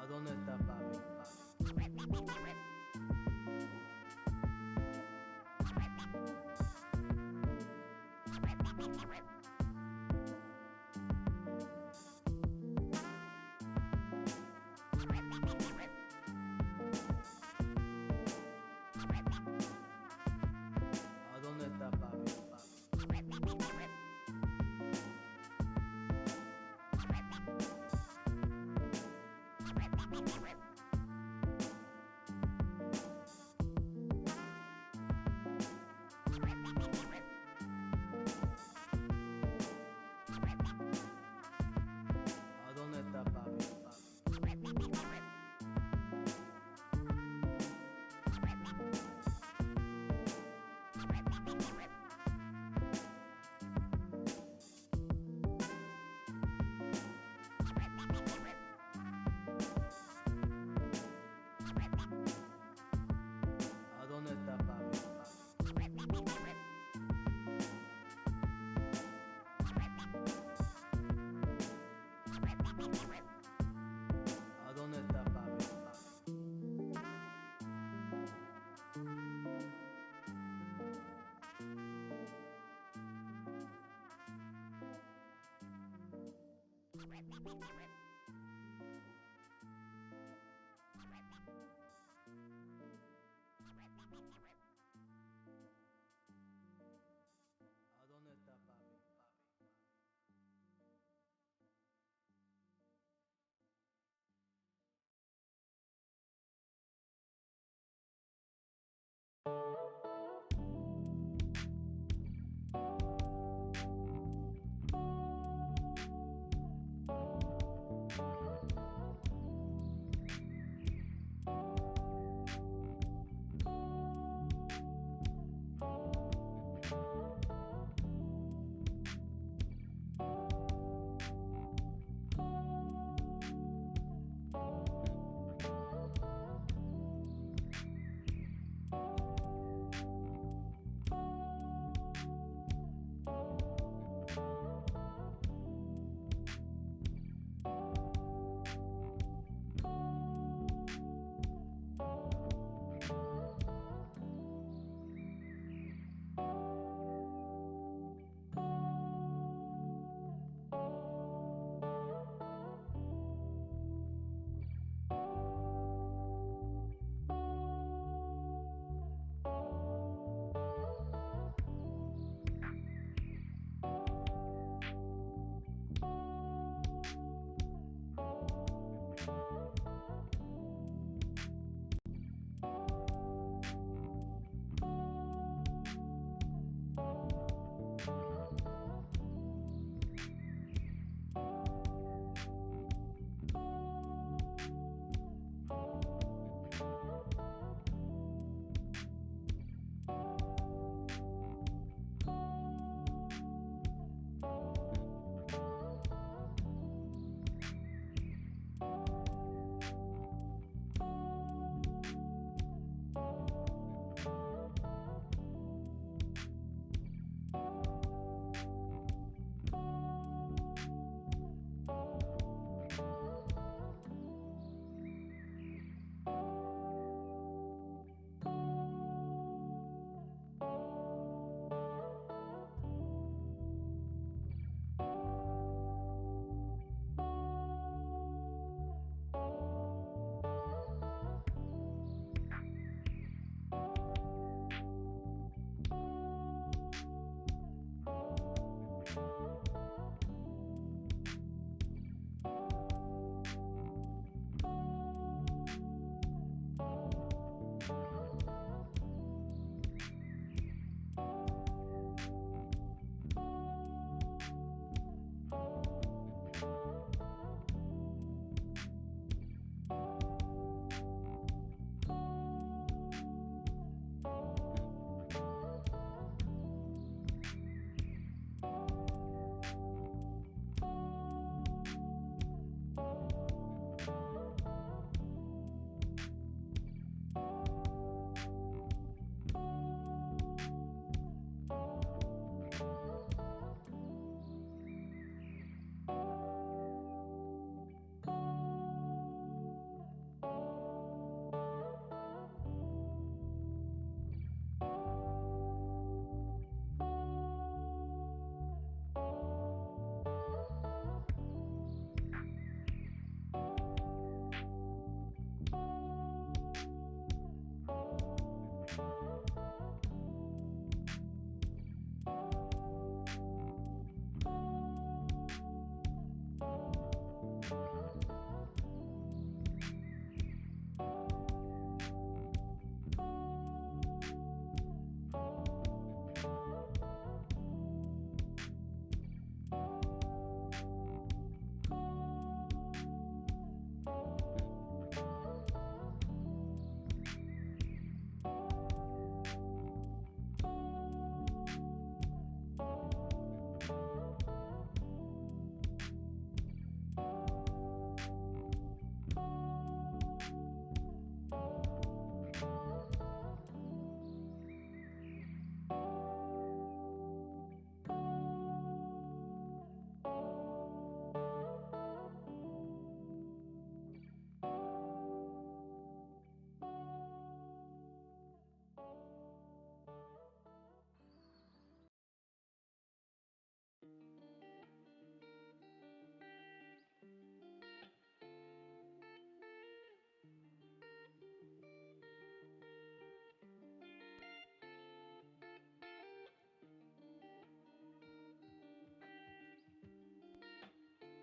¿A dónde está papi? ¿A dónde está papi? ¿A dónde está papi? ¿A dónde está papi? ¿A dónde está papi? ¿A dónde está papi?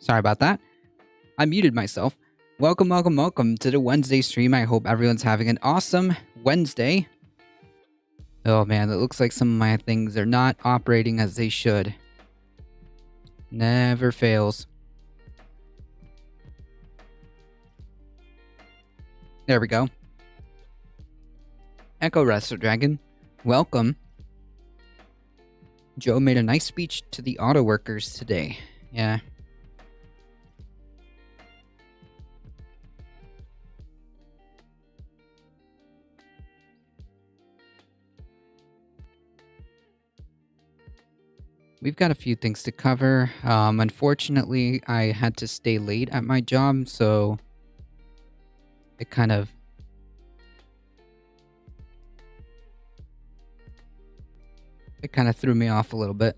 Sorry about that. I muted myself. Welcome, welcome, welcome to the Wednesday stream. I hope everyone's having an awesome Wednesday. Oh man, it looks like some of my things are not operating as they should. Never fails. There we go. Echo Wrestler Dragon, welcome. Joe made a nice speech to the auto workers today. Yeah. We've got a few things to cover. Unfortunately, I had to stay late at my job, so it kind of threw me off a little bit.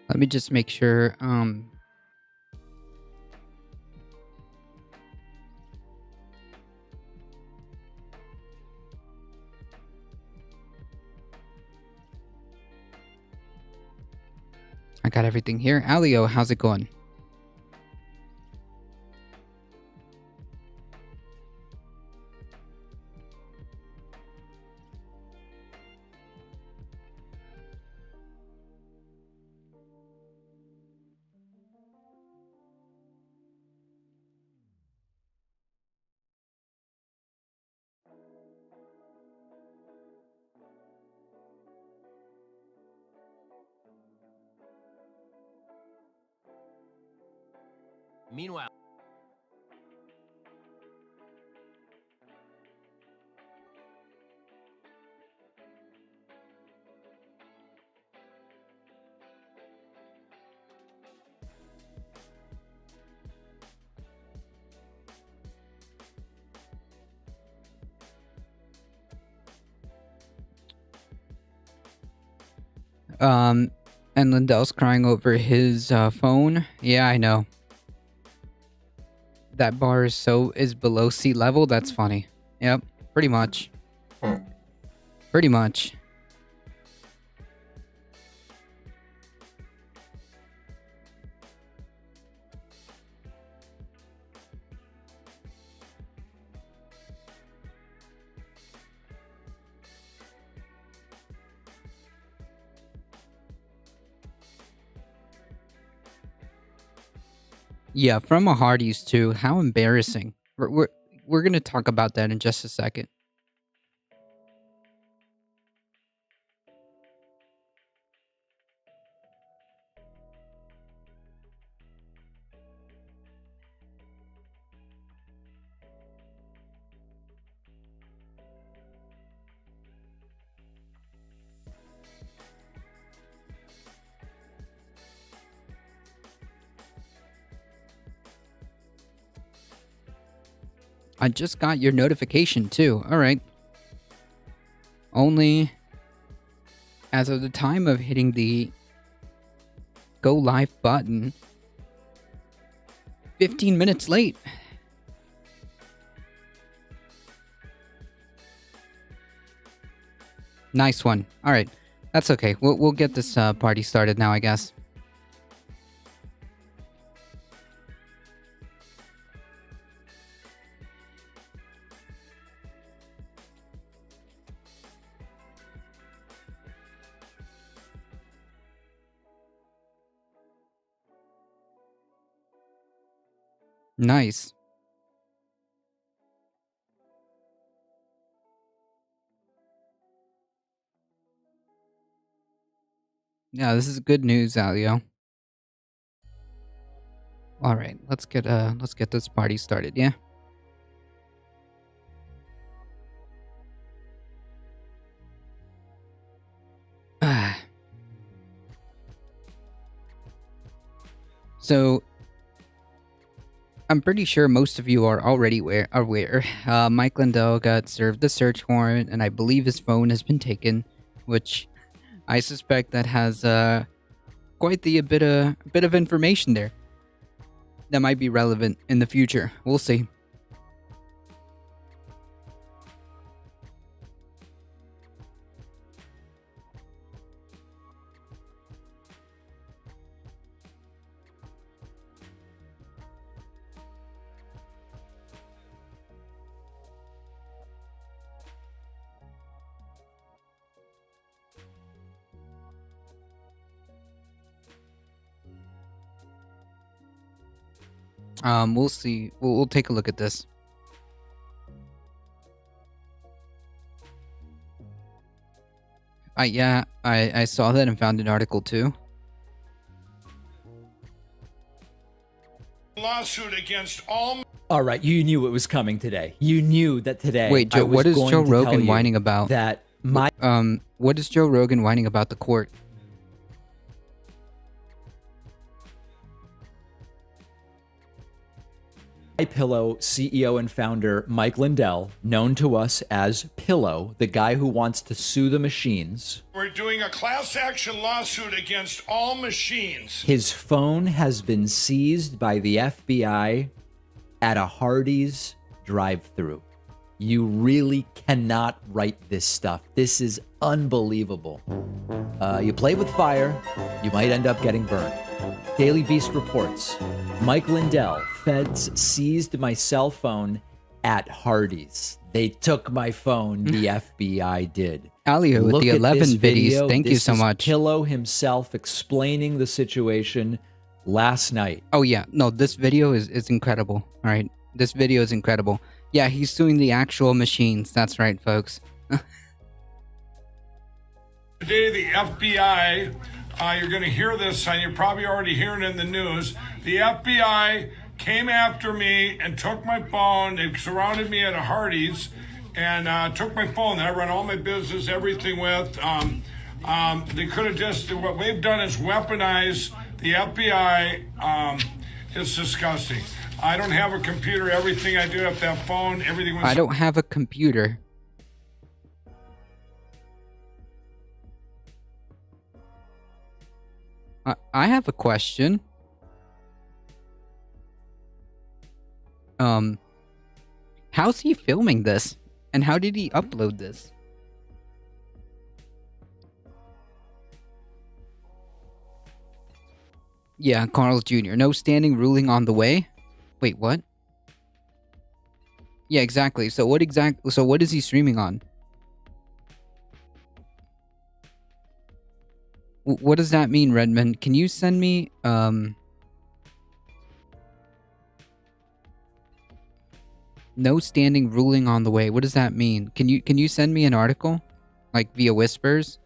Let me just make sure. I got everything here. Alio, how's it going? Meanwhile, And Lindell's crying over his phone. Yeah, I know. That bar is below sea level. That's funny. Yep, pretty much. Pretty much. Yeah, from a Hardee's too. How embarrassing. We're gonna talk about that in just a second. I just got your notification too. All right. Only as of the time of hitting the go live button, 15 minutes late. Nice one. All right. That's okay. We'll get this party started now, I guess. Nice. Yeah, this is good news, Alio. All right, let's get this party started. Yeah. So, I'm pretty sure most of you are already aware. Mike Lindell got served a search warrant, and I believe his phone has been taken, which I suspect that has quite a bit of information there that might be relevant in the future. We'll see. We'll see. We'll take a look at this. I saw that and found an article too. Lawsuit against all. All right, you knew it was coming today. You knew that today. Wait, Joe, what is Joe Rogan whining about? That my what is Joe Rogan whining about the court? MyPillow CEO and founder Mike Lindell, known to us as Pillow, the guy who wants to sue the machines. We're doing a class action lawsuit against all machines. His phone has been seized by the FBI at a Hardee's drive-thru. You really cannot write this stuff. This is unbelievable. You play with fire, you might end up getting burned. Daily Beast reports, Mike Lindell, feds seized my cell phone at Hardee's. They took my phone, the FBI did. Alio with the 11 biddies. Thank you so much. Pillow himself explaining the situation last night. Oh yeah, no, this video is incredible. All right, this video is incredible. Yeah, he's suing the actual machines. That's right, folks. Today, the FBI, you're going to hear this, and you're probably already hearing it in the news. The FBI came after me and took my phone. They surrounded me at a Hardee's and took my phone that I run all my business, everything with. They could have just, what they've done is weaponize the FBI. It's disgusting. I don't have a computer. Everything I do have that phone, everything was... I don't have a computer. I have a question. How's he filming this? And how did he upload this? Yeah, Carl's Jr. No standing ruling on the way? Wait, what? Yeah, exactly. So what is he streaming on? What does that mean, Redmond? Can you send me no standing ruling on the way? What does that mean? Can you send me an article? Like via Whispers?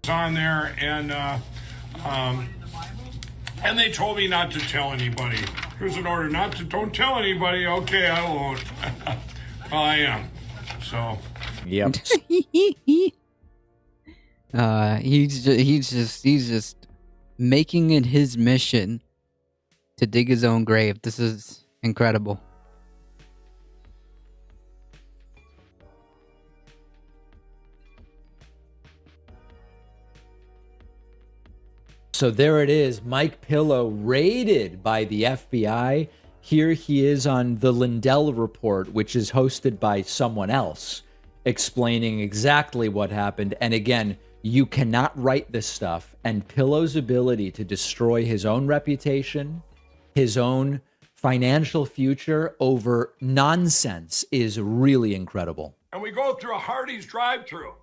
On there and they told me not to tell anybody. Here's an order don't tell anybody. Okay, I won't. Well, I am. So Yep. He's just making it his mission to dig his own grave. This is incredible. So there it is, Mike Pillow raided by the FBI. Here he is on the Lindell Report, which is hosted by someone else, explaining exactly what happened. And again, you cannot write this stuff. And Pillow's ability to destroy his own reputation, his own financial future over nonsense is really incredible. and we go through a Hardee's drive-through.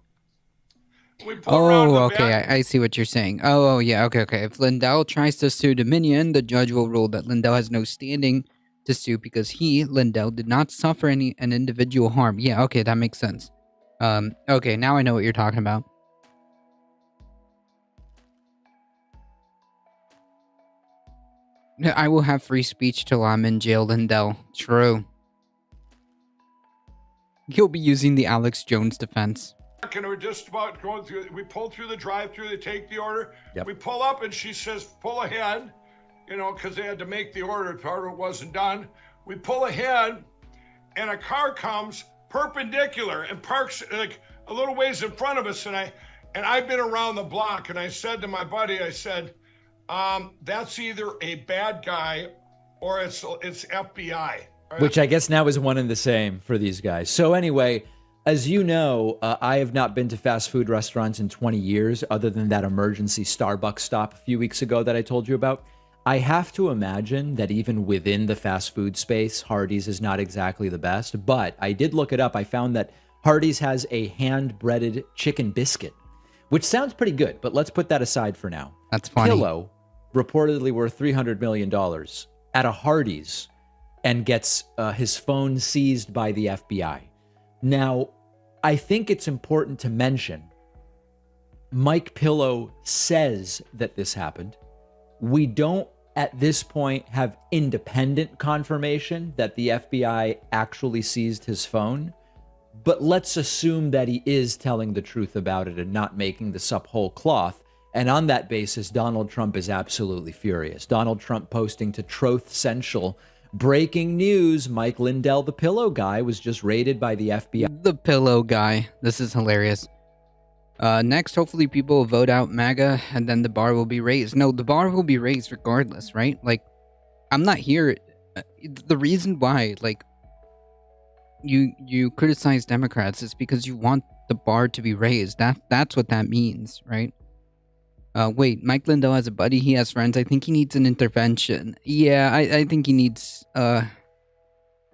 We pull around Oh, the okay. back. I see what you're saying. Oh, yeah. Okay. If Lindell tries to sue Dominion, the judge will rule that Lindell has no standing to sue because he, Lindell, did not suffer an individual harm. Yeah, okay, that makes sense. Okay, now I know what you're talking about. I will have free speech till I'm in jail, Lindell. True. He'll be using the Alex Jones defense. And we're just about going through. We pull through the drive-through. They take the order. Yep. We pull up, and she says, "Pull ahead," because they had to make the order. Part of it wasn't done. We pull ahead, and a car comes perpendicular and parks like a little ways in front of us. And I've been around the block, and I said to my buddy, I said, "That's either a bad guy, or it's FBI." Right? Which I guess now is one and the same for these guys. So anyway, as you know, I have not been to fast food restaurants in 20 years, other than that emergency Starbucks stop a few weeks ago that I told you about. I have to imagine that even within the fast food space, Hardee's is not exactly the best. But I did look it up. I found that Hardee's has a hand-breaded chicken biscuit, which sounds pretty good. But let's put that aside for now. That's funny. Pillow, reportedly worth $300 million at a Hardee's, and gets his phone seized by the FBI. Now, I think it's important to mention, Mike Pillow says that this happened. We don't, at this point, have independent confirmation that the FBI actually seized his phone, but let's assume that he is telling the truth about it and not making this up whole cloth. And on that basis, Donald Trump is absolutely furious. Donald Trump posting to Truth Central, breaking news, Mike Lindell, the pillow guy, was just raided by the FBI. The pillow guy. This is hilarious. Next, hopefully people will vote out MAGA, and then the bar will be raised. No, the bar will be raised regardless, right? Like, I'm not here. The reason why, like, you criticize Democrats is because you want the bar to be raised. That's what that means, right? Wait, Mike Lindell has a buddy, he has friends. I think he needs an intervention. Yeah, I think he needs,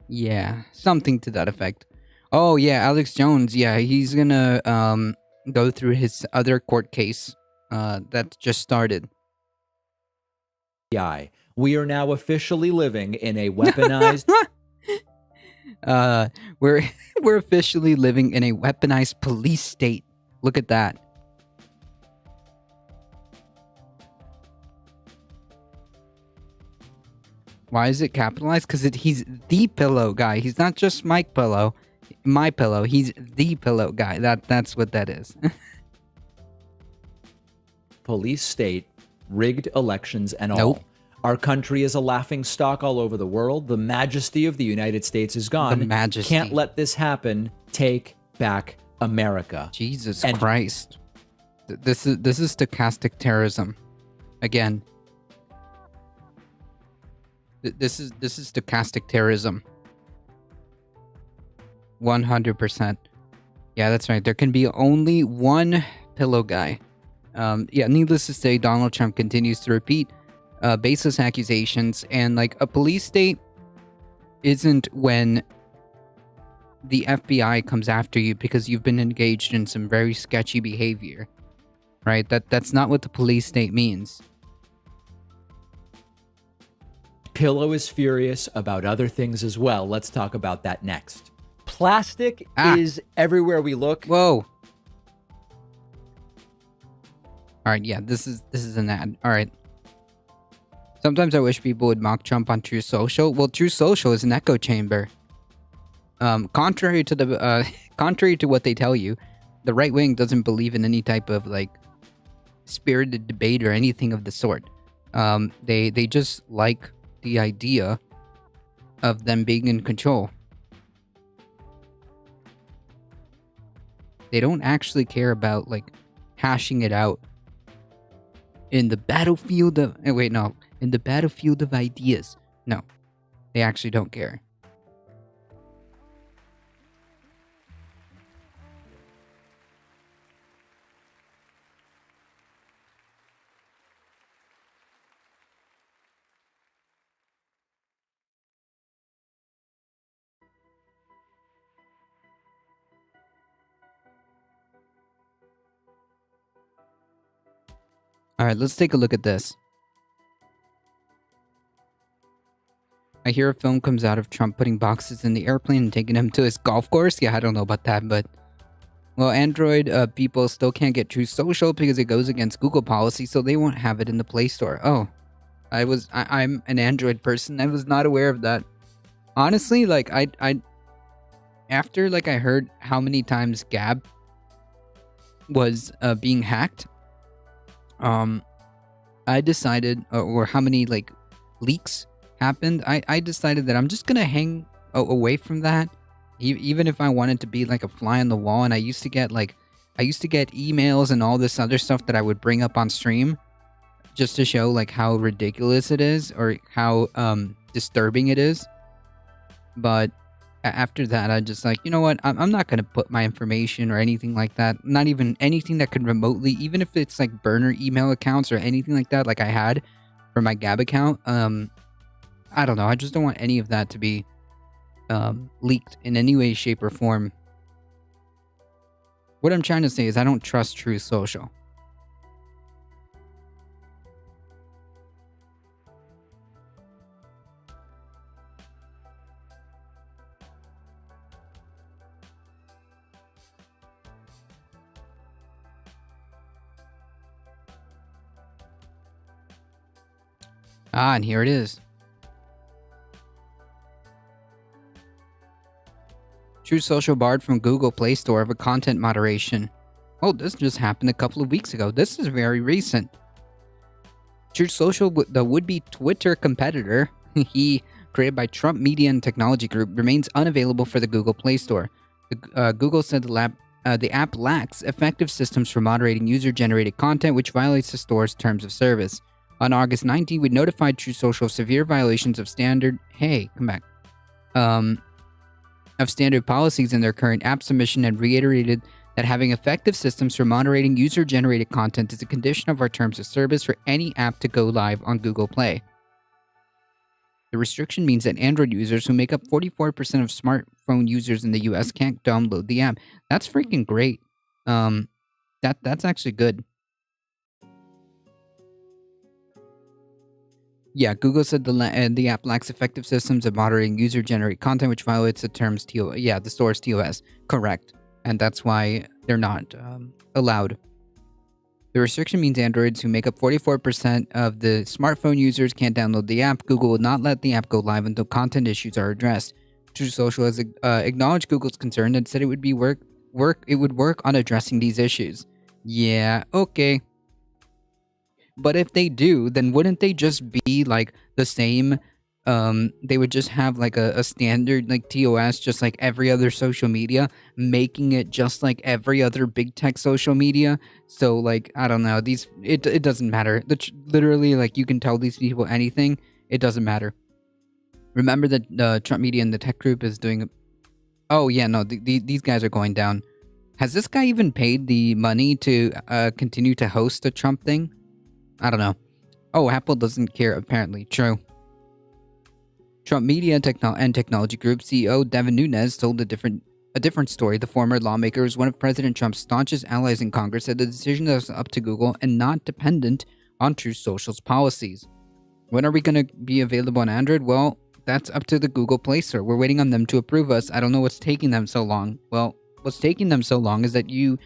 yeah, something to that effect. Oh, yeah, Alex Jones, yeah, he's gonna, go through his other court case, that just started. We are now officially living in a weaponized... We're officially living in a weaponized police state. Look at that. Why is it capitalized? Because he's the pillow guy. He's not just Mike Pillow, my pillow. He's the pillow guy. That's what that is. police state, rigged elections and all. Nope. Our country is a laughing stock all over the world. The majesty of the United States is gone. The majesty. Can't let this happen. Take back America. Jesus Christ. This is stochastic terrorism. Again. This is stochastic terrorism. 100%. Yeah, that's right. There can be only one pillow guy. Yeah, needless to say, Donald Trump continues to repeat baseless accusations, and like a police state isn't when the FBI comes after you because you've been engaged in some very sketchy behavior, right? That's not what the police state means. Pillow is furious about other things as well. Let's talk about that next. Plastic is everywhere we look. Whoa. All right, yeah, this is an ad. All right. Sometimes I wish people would mock Trump on True Social. Well, True Social is an echo chamber. Contrary to what they tell you, the right wing doesn't believe in any type of like spirited debate or anything of the sort. They just like the idea of them being in control. They don't actually care about like hashing it out in the battlefield of in the battlefield of ideas. No, they actually don't care. All right, let's take a look at this. I hear a film comes out of Trump putting boxes in the airplane and taking him to his golf course. Yeah, I don't know about that, but... Well, Android people still can't get Truth Social because it goes against Google policy, so they won't have it in the Play Store. Oh, I'm an Android person. I was not aware of that. Honestly, like, after, like, I heard how many times Gab was being hacked, I decided, or how many, like, leaks happened, I decided that I'm just gonna hang away from that, even if I wanted to be like a fly on the wall. And I used to get emails and all this other stuff that I would bring up on stream just to show like how ridiculous it is or how disturbing it is. But after that, I just like, you know what, I'm not gonna put my information or anything like that, not even anything that could remotely, even if it's like burner email accounts or anything like that, like I had for my Gab account. I don't know. I just don't want any of that to be leaked in any way, shape, or form. What I'm trying to say is I don't trust Truth Social. Ah, and here it is. Truth Social barred from Google Play Store over content moderation. Oh, this just happened a couple of weeks ago. This is very recent. Truth Social, the would-be Twitter competitor, created by Trump Media and Technology Group, remains unavailable for the Google Play Store. Google said the app lacks effective systems for moderating user-generated content, which violates the store's terms of service. On August 19, we notified Truth Social of severe violations of standard... Hey, come back. Of standard policies in their current app submission and reiterated that having effective systems for moderating user-generated content is a condition of our terms of service for any app to go live on Google Play. The restriction means that Android users, who make up 44% of smartphone users in the US, can't download the app. That's freaking great. That's actually good. Yeah, Google said the app lacks effective systems of moderating user-generated content, which violates the terms the store's TOS. Correct. And that's why they're not allowed. The restriction means Androids, who make up 44% of the smartphone users, can't download the app. Google will not let the app go live until content issues are addressed. Truth Social has acknowledged Google's concern and said it would work on addressing these issues. Yeah, okay. But if they do, then wouldn't they just be like the same? They would just have like a standard like TOS, just like every other social media, making it just like every other big tech social media. So like, I don't know, it doesn't matter. Literally, like, you can tell these people anything, it doesn't matter. Remember that Trump Media and the tech group is doing... Oh yeah, no, these guys are going down. Has this guy even paid the money to continue to host the Trump thing? I don't know. Oh, Apple doesn't care, apparently. True. Trump Media and Technology Group CEO Devin Nunes told a different story. The former lawmaker was one of President Trump's staunchest allies in Congress, said the decision was up to Google and not dependent on Truth Social's policies. When are we going to be available on Android? Well, that's up to the Google Play Store. We're waiting on them to approve us. I don't know what's taking them so long. Well, what's taking them so long is that you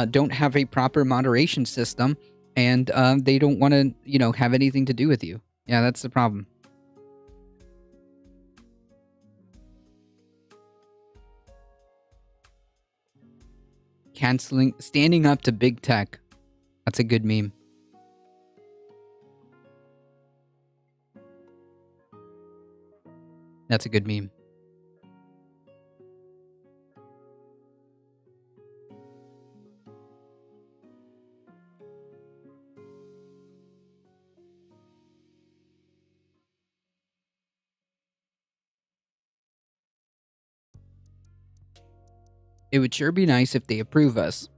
don't have a proper moderation system, and they don't want to, have anything to do with you. Yeah, that's the problem. Standing up to big tech. That's a good meme. That's a good meme. It would sure be nice if they approve us.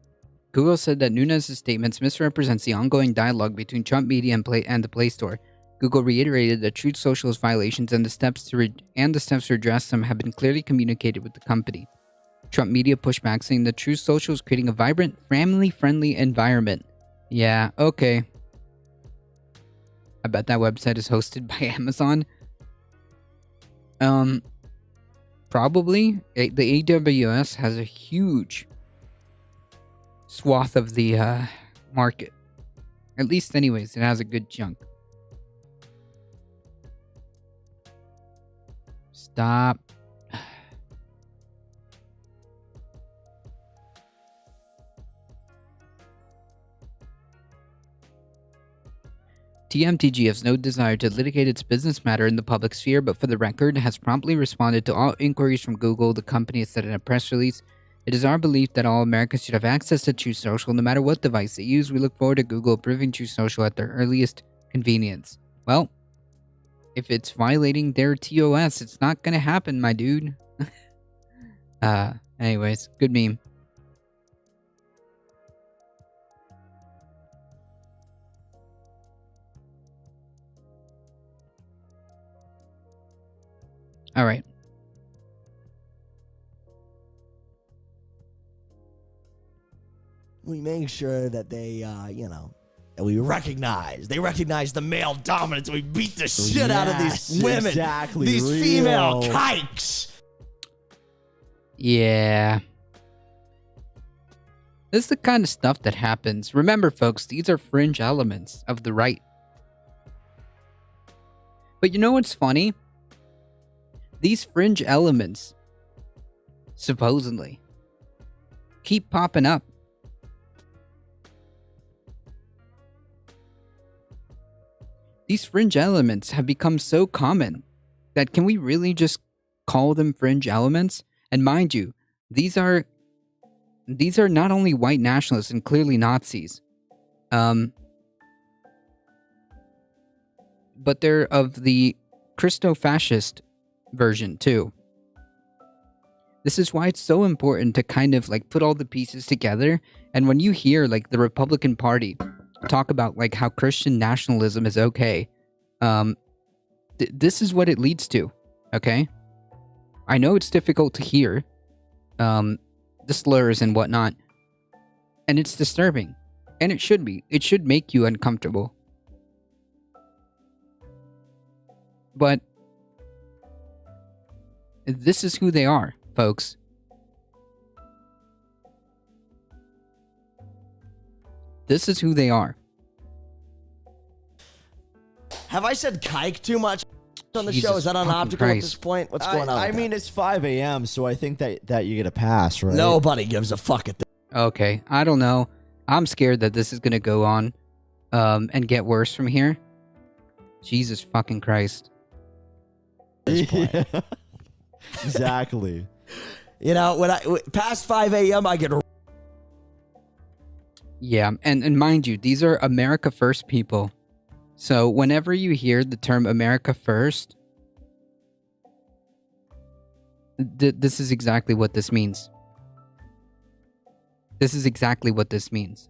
Google said that Nunes' statements misrepresents the ongoing dialogue between Trump Media and the Play Store. Google reiterated that Truth Social's violations and the steps to address them have been clearly communicated with the company. Trump Media pushed back, saying that Truth Social is creating a vibrant, family-friendly environment. Yeah, okay. I bet that website is hosted by Amazon. Probably the AWS has a huge swath of the market. At least, anyways, it has a good chunk. Stop. TMTG has no desire to litigate its business matter in the public sphere, but for the record, has promptly responded to all inquiries from Google. The company has said in a press release, "It is our belief that all Americans should have access to True Social, no matter what device they use. We look forward to Google approving True Social at their earliest convenience." Well, if it's violating their TOS, it's not gonna happen, my dude. Anyways, good meme. All right. We make sure that they, that we recognize. They recognize the male dominance. We beat the shit out of these women. Exactly. These real. female kikes. Yeah. This is the kind of stuff that happens. Remember, folks, these are fringe elements of the right. But you know what's funny? These fringe elements, supposedly, keep popping up. These fringe elements have become so common that can we really just call them fringe elements? And mind you, these are not only white nationalists and clearly Nazis, but they're of the Christo-fascist version too. This is why it's so important to kind of like put all the pieces together. And when you hear like the Republican Party talk about like how Christian nationalism is okay, this is what it leads to. Okay, I know it's difficult to hear, the slurs and whatnot, and it's disturbing, and it should be. It should make you uncomfortable. But this is who they are, folks. This is who they are. Have I said kike too much on the Jesus show? Is that fucking unoptical at Christ. this point? What's going on? I with mean, that? it's 5 a.m., so I think that you get a pass, right? Nobody gives a fuck at this. Okay, I don't know. I'm scared that this is gonna go on, and get worse from here. Jesus fucking Christ. Yeah. Exactly. You know, when past 5 a.m., I get. Yeah, and mind you, these are America First people. So whenever you hear the term America First, this is exactly what this means. This is exactly what this means.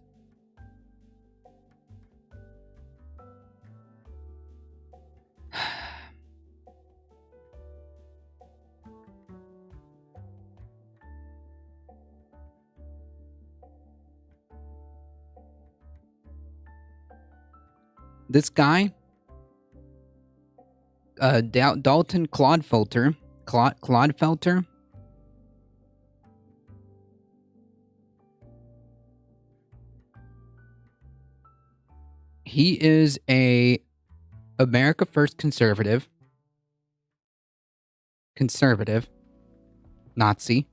This guy, Dalton Clodfelter, Clodfelter, he is a America First conservative, Nazi,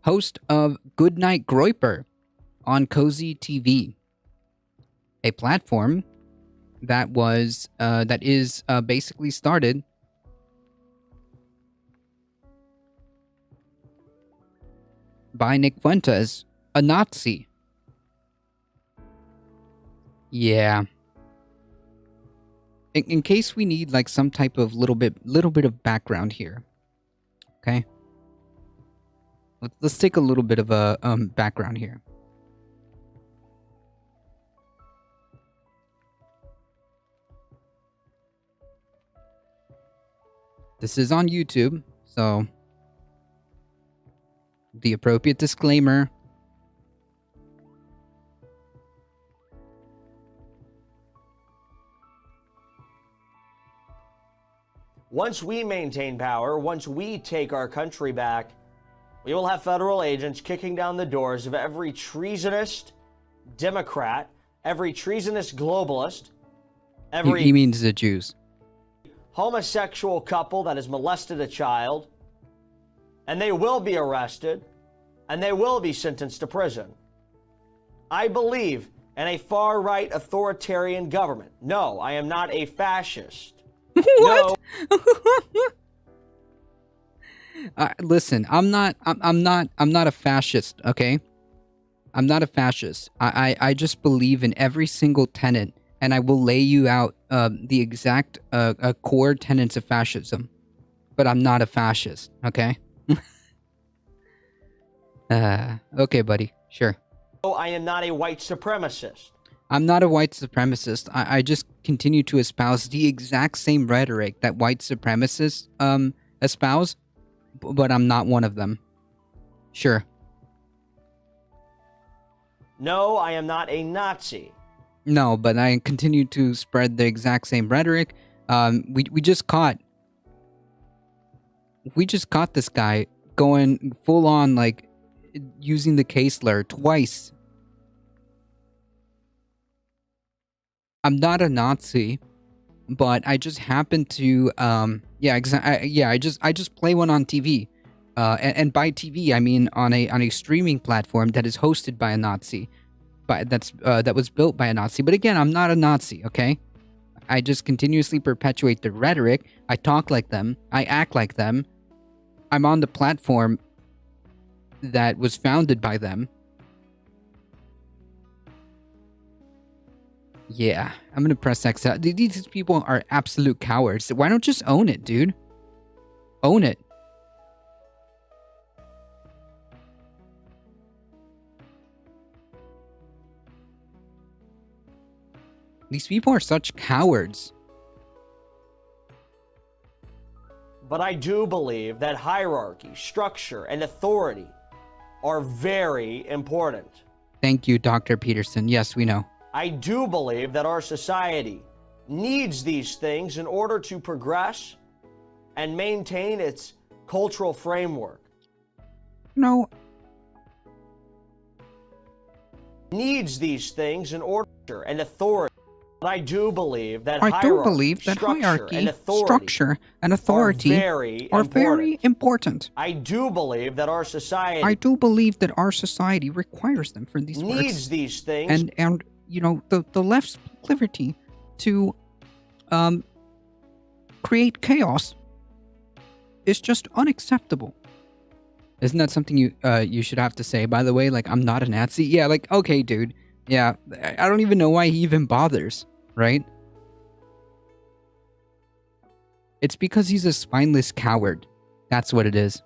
host of Goodnight Groyper on Cozy TV, a platform that is basically started by Nick Fuentes, a Nazi. Yeah. In case we need like some type of little bit of background here. Okay? Let's take a little bit of a background here. This is on YouTube, so the appropriate disclaimer. Once we maintain power, once we take our country back, we will have federal agents kicking down the doors of every treasonous Democrat, every treasonous globalist, every He means the Jews. homosexual couple that has molested a child, and they will be arrested and they will be sentenced to prison. I believe in a far-right authoritarian government. No, I am not a fascist. What? No, Listen, I'm not a fascist, okay? I'm not a fascist. I just believe in every single tenet, and I will lay you out the exact core tenets of fascism. But I'm not a fascist, okay? Okay, buddy. Sure. I am not a white supremacist. I'm not a white supremacist. I just continue to espouse the exact same rhetoric that white supremacists espouse, but I'm not one of them. Sure. No, I am not a Nazi. No, but I continue to spread the exact same rhetoric. We just caught this guy going full on, like, using the K slur twice. I'm not a Nazi, but I just happen to I just play one on TV. And by TV I mean on a streaming platform that is hosted by a Nazi. That was built by a Nazi. But again, I'm not a Nazi, okay? I just continuously perpetuate the rhetoric. I talk like them. I act like them. I'm on the platform that was founded by them. Yeah, I'm gonna press X out. These people are absolute cowards. Why don't just own it, dude? Own it. These people are such cowards. But I do believe that hierarchy, structure, and authority are very important. Thank you, Dr. Peterson. Yes, we know. I do believe that our society needs these things in order to progress and maintain its cultural framework. No. Needs these things in order and authority. But I do believe that I do believe that hierarchy, structure, and authority are very important. I do believe that our society I do believe that our society requires them for these needs works. these things. And you know, the left's proclivity to create chaos is just unacceptable. Isn't that something you should have to say, by the way? Like, I'm not a Nazi? Yeah, like, okay, dude. Yeah, I don't even know why he even bothers, right? It's because he's a spineless coward. That's what it is.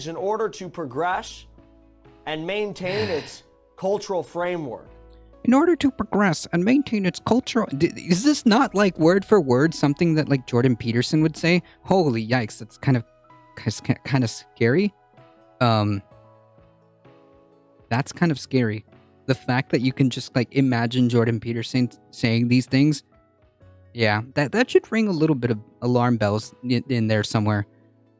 In order to progress and maintain its cultural framework. In order to progress and maintain its cultural... Is this not, like, word for word something that, like, Jordan Peterson would say? Holy yikes, that's kind of scary. That's kind of scary. The fact that you can just, like, imagine Jordan Peterson saying these things. Yeah, that should ring a little bit of alarm bells in there somewhere.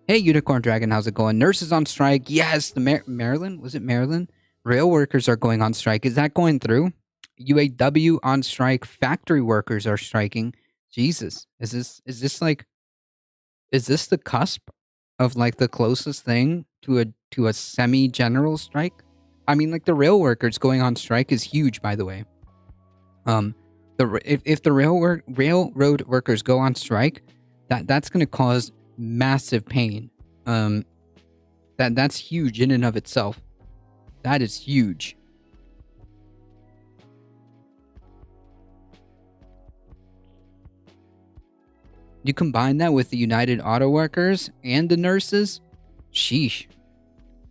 Hey, Unicorn Dragon, how's it going? Nurses on strike. Yes, the Maryland? Was it Maryland? Rail workers are going on strike. Is that going through? UAW on strike. Factory workers are striking. Jesus. Is this the cusp of, like, the closest thing to a semi-general strike? I mean, like, the rail workers going on strike is huge, by the way. If the railroad workers go on strike, that's going to cause massive pain. That's huge in and of itself. That is huge. You combine that with the United Auto Workers and the nurses, sheesh.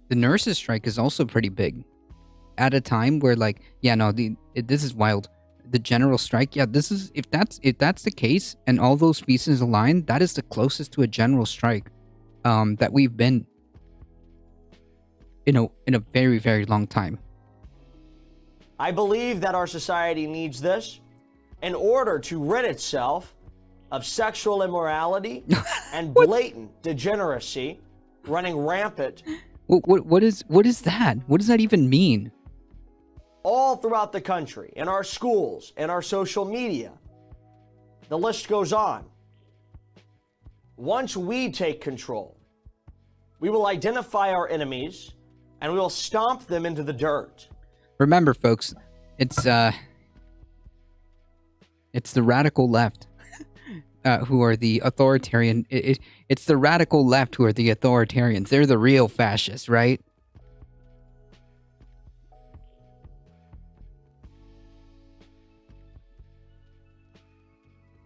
The nurses strike is also pretty big. At a time where, like, yeah, no, this is wild. The general strike, yeah, this is, if that's the case and all those pieces align, that is the closest to a general strike that we've been in a very, very long time. I believe that our society needs this in order to rid itself of sexual immorality and blatant degeneracy running rampant What is that? What does that even mean? all throughout the country, in our schools, in our social media. The list goes on. Once we take control, we will identify our enemies and we will stomp them into the dirt. Remember, folks, it's the radical left who are the authoritarian. It's the radical left who are the authoritarians. They're the real fascists, right?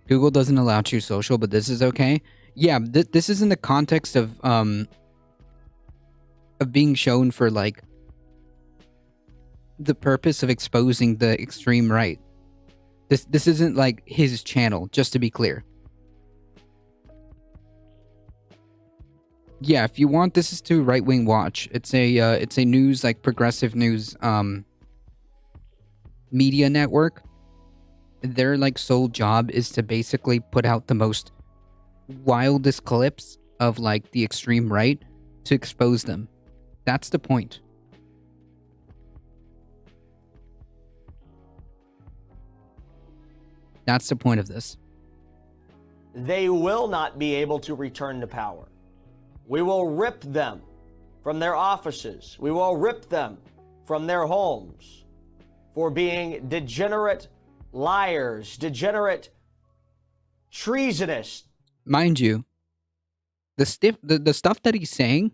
Google doesn't allow True Social, but this is okay. Yeah, this is in the context of being shown for like the purpose of exposing the extreme right. This isn't like his channel, just to be clear. Yeah, if you want, this is to Right Wing Watch. It's a news, like progressive news media network. Their like sole job is to basically put out the most wildest clips of like the extreme right to expose them. That's the point. That's the point of this. They will not be able to return to power. We will rip them from their offices. We will rip them from their homes for being degenerate liars, degenerate treasonous. Mind you, the stuff that he's saying,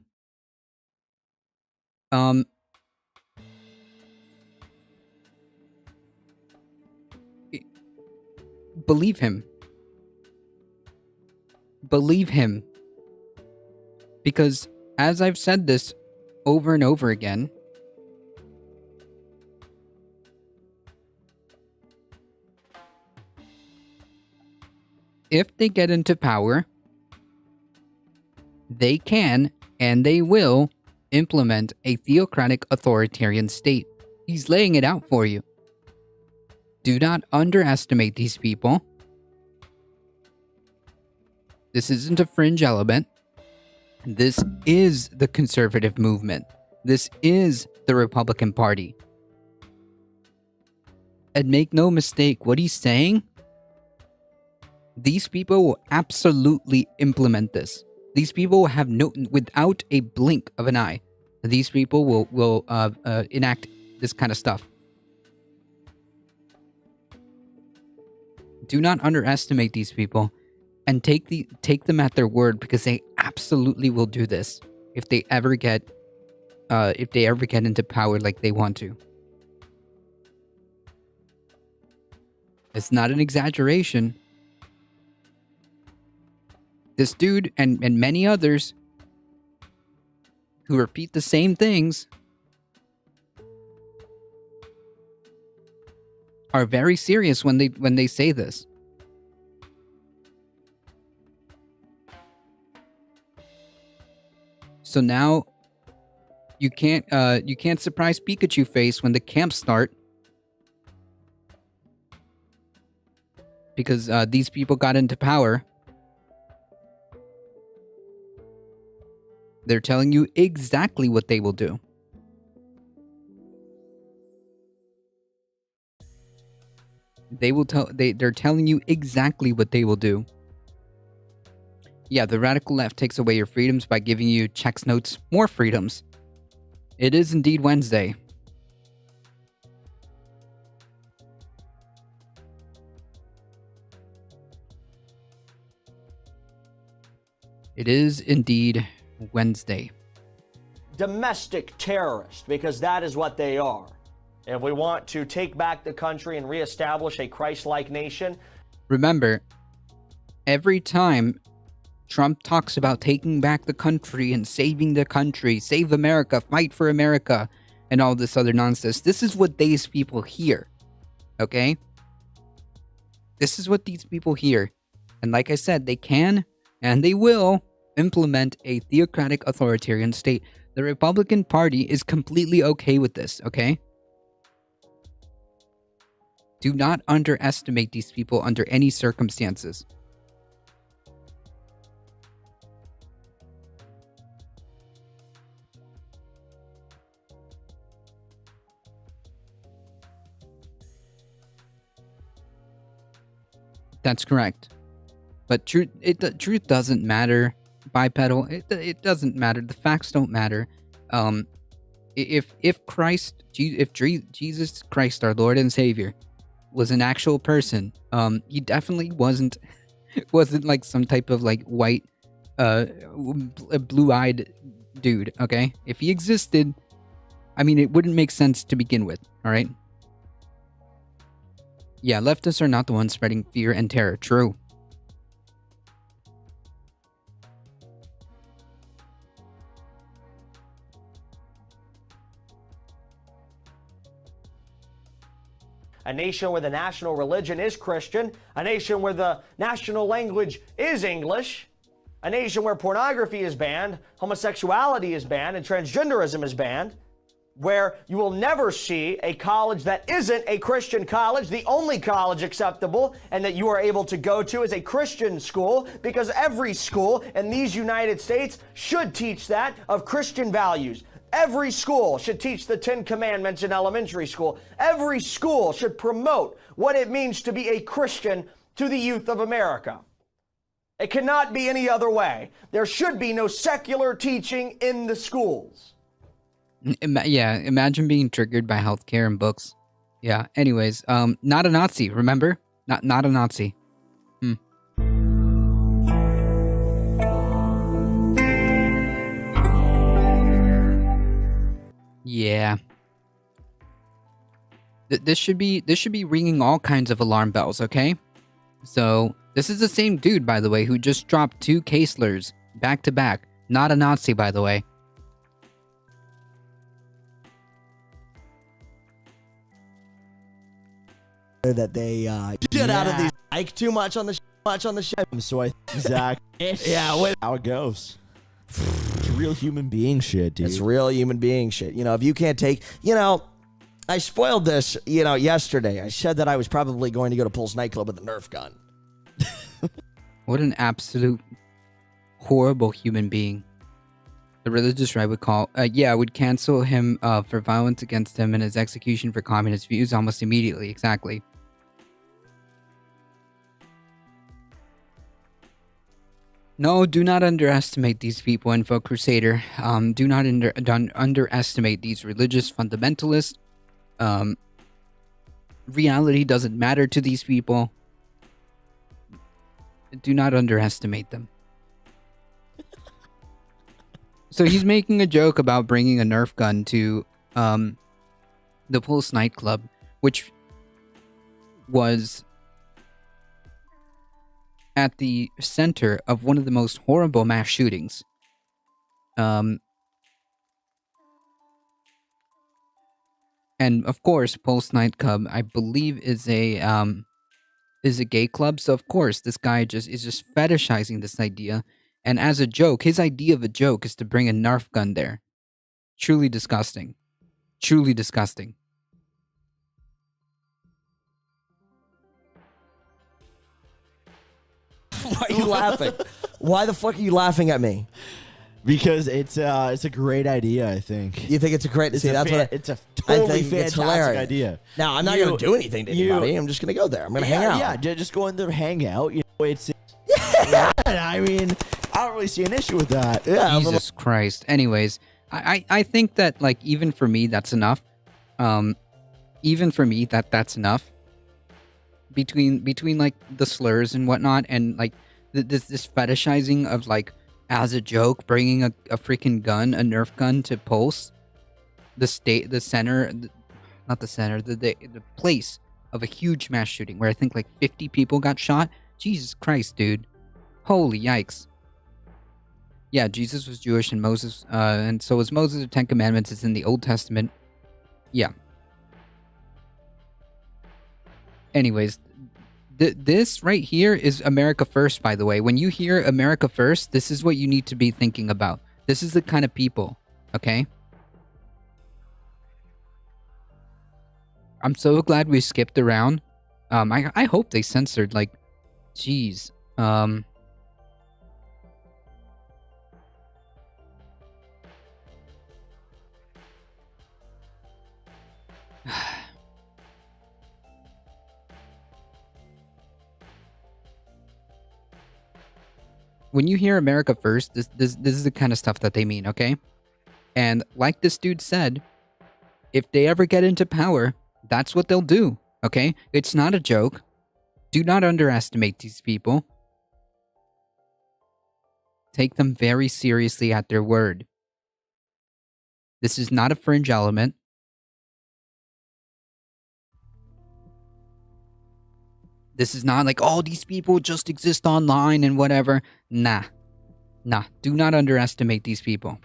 believe him. Believe him. Because, as I've said this over and over again, if they get into power, they can and they will implement a theocratic authoritarian state. He's laying it out for you. Do not underestimate these people. This isn't a fringe element. This is the conservative movement. This is the Republican Party. And make no mistake, what he's saying, these people will absolutely implement this. These people will have no, without a blink of an eye, these people will enact this kind of stuff. Do not underestimate these people, and take them at their word, because they absolutely will do this if they ever get into power like they want to. It's not an exaggeration. This dude and many others who repeat the same things are very serious when they say this. So now you can't surprise Pikachu face when the camps start, because these people got into power. They're telling you exactly what they will do. They're telling you exactly what they will do. Yeah, the radical left takes away your freedoms by giving you checks notes more freedoms. It is indeed Wednesday. It is indeed Wednesday. Domestic terrorist, because that is what they are. If we want to take back the country and reestablish a Christ-like nation. Remember, every time Trump talks about taking back the country and saving the country, save America, fight for America, and all this other nonsense, this is what these people hear. Okay? This is what these people hear. And like I said, they can and they will implement a theocratic authoritarian state. The Republican Party is completely okay with this, okay? Do not underestimate these people under any circumstances. That's correct. But truth doesn't matter. Bipedal, it doesn't matter. The facts don't matter. If Jesus Christ, our Lord and Savior, was an actual person, he definitely wasn't like some type of like white, blue-eyed dude. Okay, if he existed, I mean, it wouldn't make sense to begin with. All right. Yeah, leftists are not the ones spreading fear and terror. True. A nation where the national religion is Christian, a nation where the national language is English, a nation where pornography is banned, homosexuality is banned, and transgenderism is banned, where you will never see a college that isn't a Christian college. The only college acceptable and that you are able to go to is a Christian school, because every school in these United States should teach that of Christian values. Every school should teach the 10 Commandments in elementary school. Every school should promote what it means to be a Christian to the youth of America. It cannot be any other way. There should be no secular teaching in the schools. Yeah, imagine being triggered by healthcare and books. Yeah, anyways, not a Nazi, remember? Not a Nazi. Yeah. This should be ringing all kinds of alarm bells, okay? So, this is the same dude, by the way, who just dropped 2 case slurs back to back. Not a Nazi, by the way. That they get out of these like too much on the show. So I exactly Yeah, how it goes. It's real human being shit, dude. it's real human being shit. You know, if you can't take, I spoiled this, yesterday. I said that I was probably going to go to Pulse nightclub with a Nerf gun. What an absolute horrible human being. The religious right would would cancel him for violence against him and his execution for communist views almost immediately. Exactly. No, do not underestimate these people, Info Crusader. Do not underestimate these religious fundamentalists. Reality doesn't matter to these people. Do not underestimate them. So he's making a joke about bringing a Nerf gun to the Pulse nightclub, which was at the center of one of the most horrible mass shootings. And of course, Pulse nightclub, I believe, is a gay club. So of course, this guy is just fetishizing this idea. And as a joke, his idea of a joke is to bring a Nerf gun there. Truly disgusting. Truly disgusting. Why are you laughing? Why the fuck are you laughing at me? Because it's a great idea, I think. You think it's a great? It's See, that's what it's a I totally think it's fantastic hilarious. idea. Now, I'm not going to do anything to anybody. I'm just going to go there. I'm going to hang out. Yeah, just go in there, hang out. It's I mean, I don't really see an issue with that. Yeah, Jesus Christ. Anyways, I think that, like, even for me, that's enough. Even for me, that's enough. Between like the slurs and whatnot, and like this fetishizing of, like, as a joke, bringing a freaking gun, a Nerf gun to Pulse, the place of a huge mass shooting where I think like 50 people got shot. Jesus Christ, dude. Holy yikes. Yeah, Jesus was Jewish and Moses, and so was Moses. The 10 Commandments is in the Old Testament. Yeah. Anyways, this right here is America First, by the way. When you hear America First, this is what you need to be thinking about. This is the kind of people, okay? I'm so glad we skipped around I hope they censored, like, geez. When you hear America first, this is the kind of stuff that they mean, okay? And like this dude said, if they ever get into power, that's what they'll do, okay? It's not a joke. Do not underestimate these people. Take them very seriously at their word. This is not a fringe element. This is not like, oh, these people just exist online and whatever. Nah. Do not underestimate these people.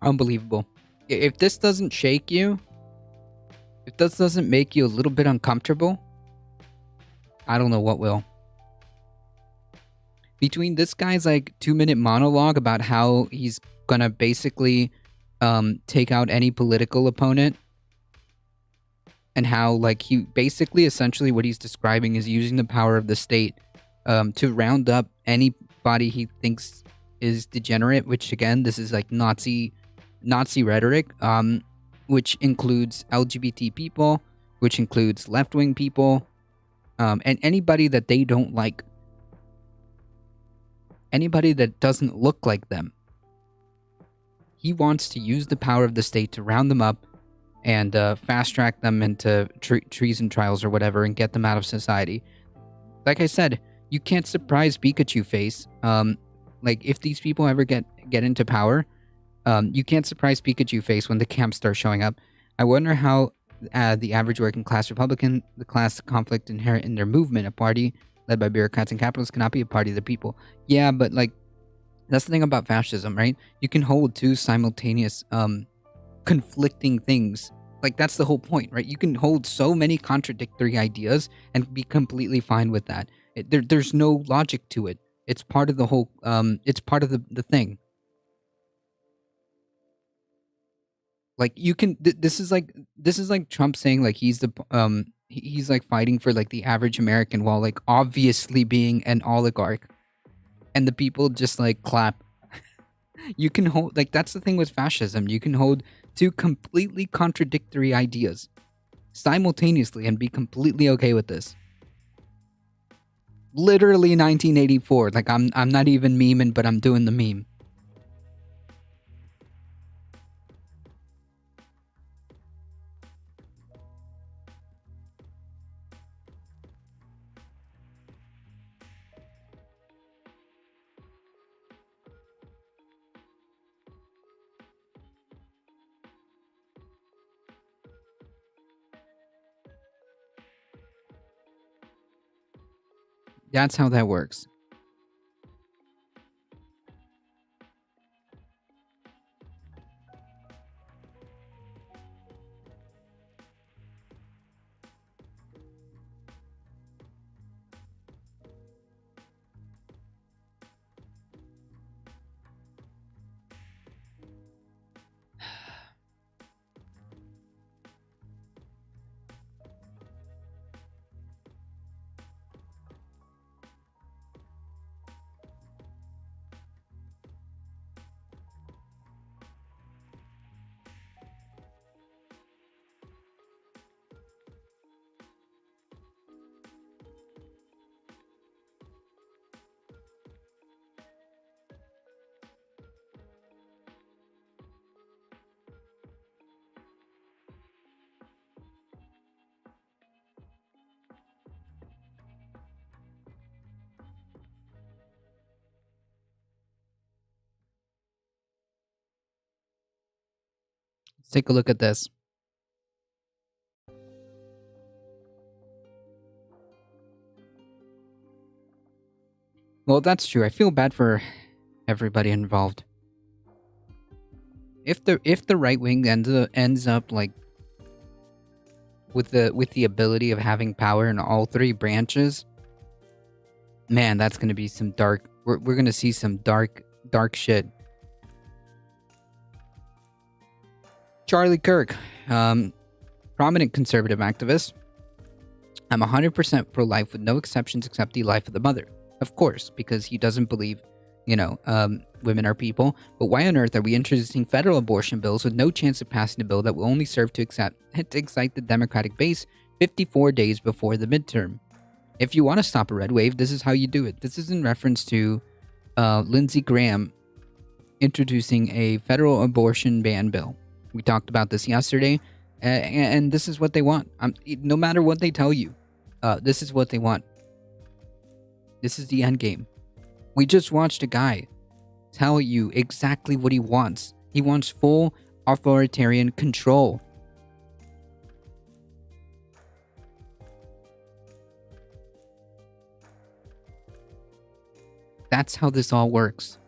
Unbelievable. If this doesn't shake you, if this doesn't make you a little bit uncomfortable, I don't know what will. Between this guy's like 2-minute monologue about how he's gonna basically take out any political opponent, and how like he basically essentially what he's describing is using the power of the state to round up anybody he thinks is degenerate, which again, this is like Nazi rhetoric, which includes LGBT people, which includes left-wing people, and anybody that they don't like. Anybody that doesn't look like them. He wants to use the power of the state to round them up and fast-track them into treason trials or whatever and get them out of society. Like I said, you can't surprise Pikachu face. Like, if these people ever get into power, you can't surprise Pikachu face when the camps start showing up. I wonder how the average working class Republican, the class conflict inherent in their movement, a party led by bureaucrats and capitalists, cannot be a party of the people. Yeah, but like, that's the thing about fascism, right? You can hold two simultaneous conflicting things. Like, that's the whole point, right? You can hold so many contradictory ideas and be completely fine with that. There's no logic to it. It's part of the whole, it's part of the thing. Like, you can, this is like Trump saying like he's he's like fighting for like the average American while like obviously being an oligarch. And the people just like clap. You can hold, like, that's the thing with fascism. You can hold two completely contradictory ideas simultaneously and be completely okay with this. Literally 1984. Like, I'm not even memeing, but I'm doing the meme. That's how that works. Let's take a look at this. Well, that's true. I feel bad for everybody involved. If the right wing ends up like with the ability of having power in all three branches, man, that's gonna be some dark. We're gonna see some dark shit. Charlie Kirk, prominent conservative activist. I'm 100% pro-life with no exceptions except the life of the mother. Of course, because he doesn't believe, women are people. But why on earth are we introducing federal abortion bills with no chance of passing a bill that will only serve to excite the Democratic base 54 days before the midterm? If you want to stop a red wave, this is how you do it. This is in reference to Lindsey Graham introducing a federal abortion ban bill. We talked about this yesterday, and this is what they want. No matter what they tell you, this is what they want. This is the end game. We just watched a guy tell you exactly what he wants. He wants full authoritarian control. That's how this all works.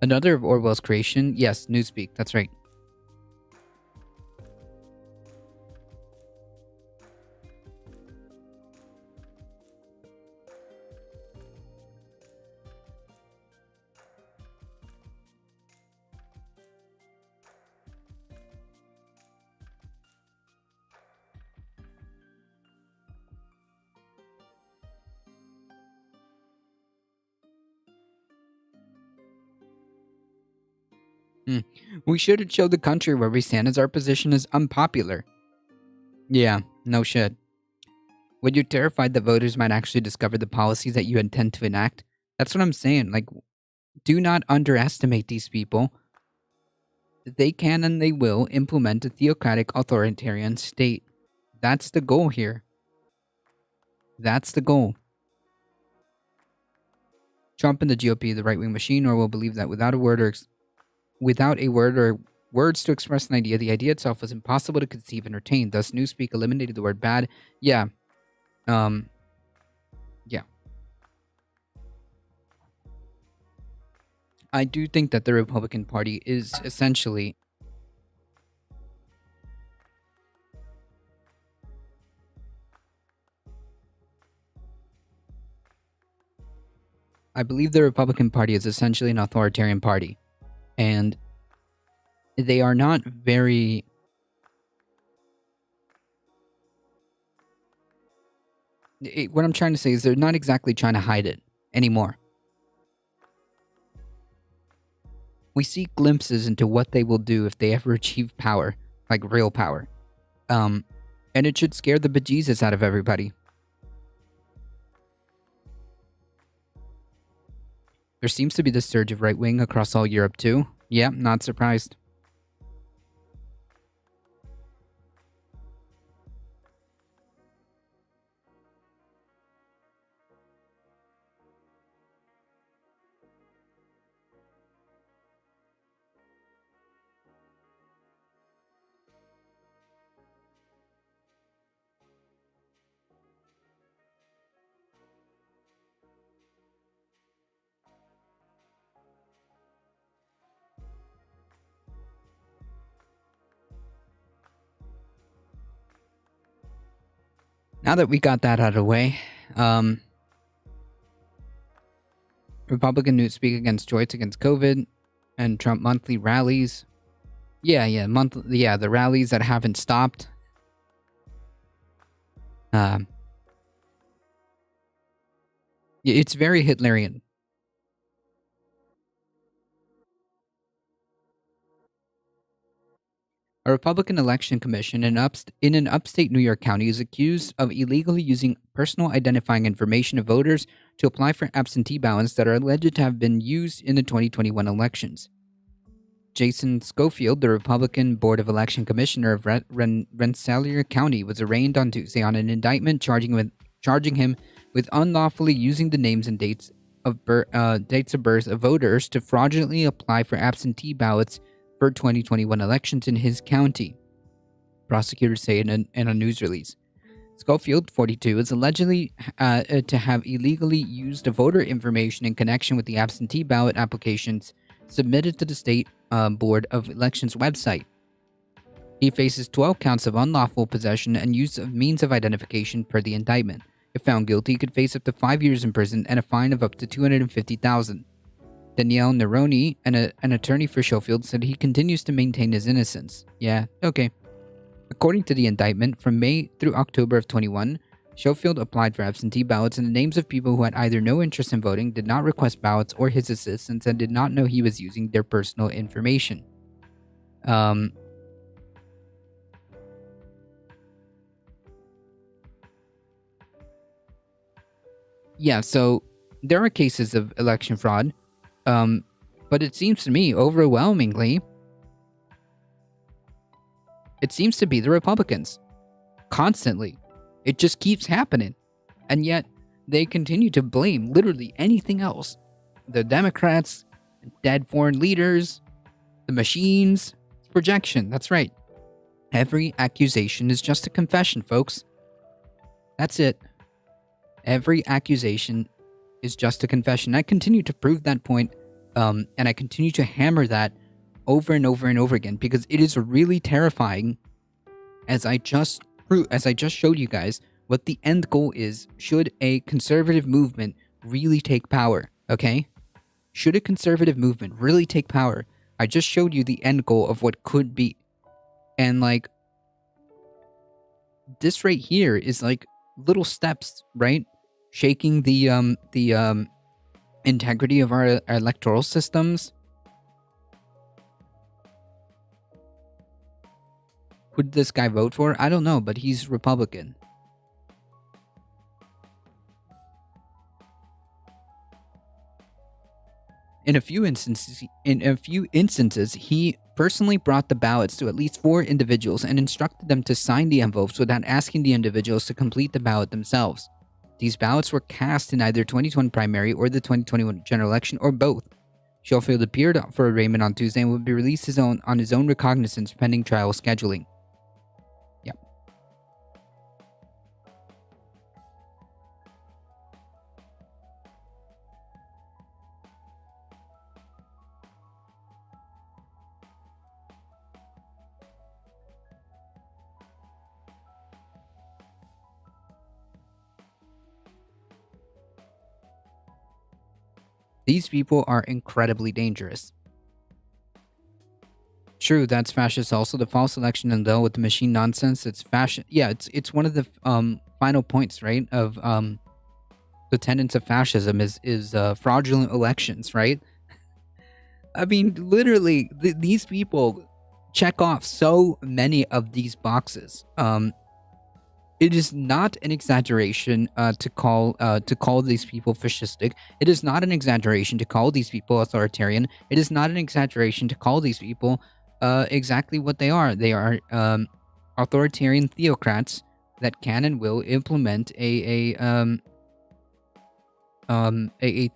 Another of Orwell's creation, yes, Newspeak, that's right. We should show the country where we stand as our position is unpopular. Yeah, no shit. When you're terrified that voters might actually discover the policies that you intend to enact, that's what I'm saying. Like, do not underestimate these people. They can and they will implement a theocratic authoritarian state. That's the goal here. That's the goal. Trump and the GOP, the right-wing machine, or will believe that without a word or words to express an idea, the idea itself was impossible to conceive and retain. Thus, Newspeak eliminated the word bad. Yeah. Yeah. I do think that the Republican Party is essentially I believe the Republican Party is essentially an authoritarian party. And they are not very... what I'm trying to say is they're not exactly trying to hide it anymore. We see glimpses into what they will do if they ever achieve power, like real power. And it should scare the bejesus out of everybody. There seems to be this surge of right-wing across all Europe too. Yeah, not surprised. Now that we got that out of the way, Republican Newspeak against Joyce against COVID and Trump monthly rallies. The rallies that haven't stopped. It's very Hitlerian. A Republican election commission in an upstate New York County is accused of illegally using personal identifying information of voters to apply for absentee ballots that are alleged to have been used in the 2021 elections. Jason Schofield, the Republican Board of Election Commissioner of Rensselaer County, was arraigned on Tuesday on an indictment charging him with unlawfully using the names and dates of birth of voters to fraudulently apply for absentee ballots for 2021 elections in his county, prosecutors say in a news release. Schofield, 42, is allegedly to have illegally used voter information in connection with the absentee ballot applications submitted to the State Board of Elections website. He faces 12 counts of unlawful possession and use of means of identification per the indictment. If found guilty, he could face up to 5 years in prison and a fine of up to $250,000. Danielle Neroni, an attorney for Schofield, said he continues to maintain his innocence. Yeah, okay. According to the indictment, from May through October of 21, Schofield applied for absentee ballots in the names of people who had either no interest in voting, did not request ballots or his assistance, and did not know he was using their personal information. Yeah, so there are cases of election fraud, but it seems to me overwhelmingly, it seems to be the Republicans. Constantly. It just keeps happening. And yet, they continue to blame literally anything else. The Democrats, dead foreign leaders, the machines, projection. That's right. Every accusation is just a confession, folks. That's it. Every accusation is just a confession. I continue to prove that point, and I continue to hammer that over and over and over again, because it is really terrifying, as I just showed you guys what the end goal is should a conservative movement really take power, okay? Should a conservative movement really take power, I just showed you the end goal of what could be. And like, this right here is like little steps, right? Shaking the integrity of our electoral systems. Who did this guy vote for? I don't know, but he's Republican. In a few instances, he personally brought the ballots to at least 4 individuals and instructed them to sign the envelopes without asking the individuals to complete the ballot themselves. These ballots were cast in either 2020 primary or the 2021 general election, or both. Schofield appeared for arraignment on Tuesday and will be released on his own recognizance pending trial scheduling. Yep. These people are incredibly dangerous. True, that's fascist also. The false election and though with the machine nonsense, it's fashion. Yeah, it's one of the final points, right, of the tenets of fascism is fraudulent elections, right? I mean, literally, these people check off so many of these boxes. It is not an exaggeration to call these people fascistic. It is not an exaggeration to call these people authoritarian. It is not an exaggeration to call these people exactly what they are. They are authoritarian theocrats that can and will implement a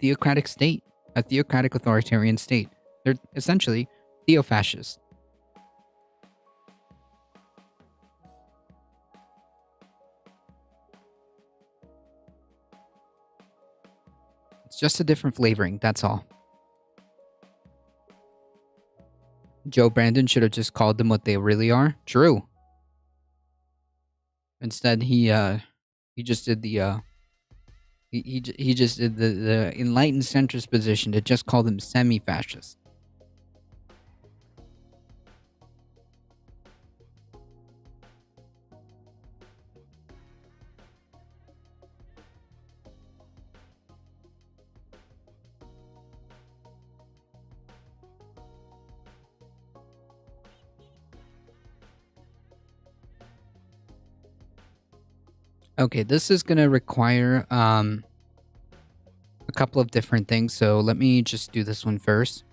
theocratic state, a theocratic authoritarian state. They're essentially theo-fascists. It's just a different flavoring, that's all. Joe Brandon should have just called them what they really are. True. Instead, he just did the he just did the enlightened centrist position to just call them semi-fascist. Okay, this is going to require a couple of different things, so let me just do this one first.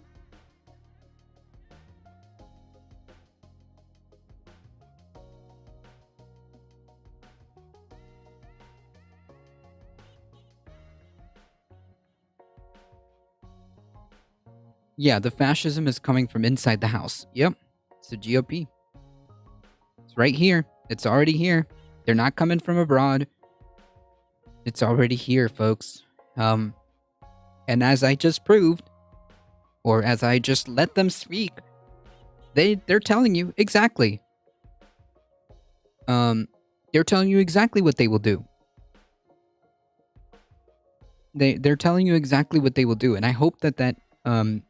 Yeah, the fascism is coming from inside the house. Yep, it's the GOP. It's right here. It's already here. They're not coming from abroad. It's already here, folks. And as I just proved, or as I just let them speak, they're telling you exactly. They're telling you exactly what they will do. They're telling you exactly what they will do, and I hope that and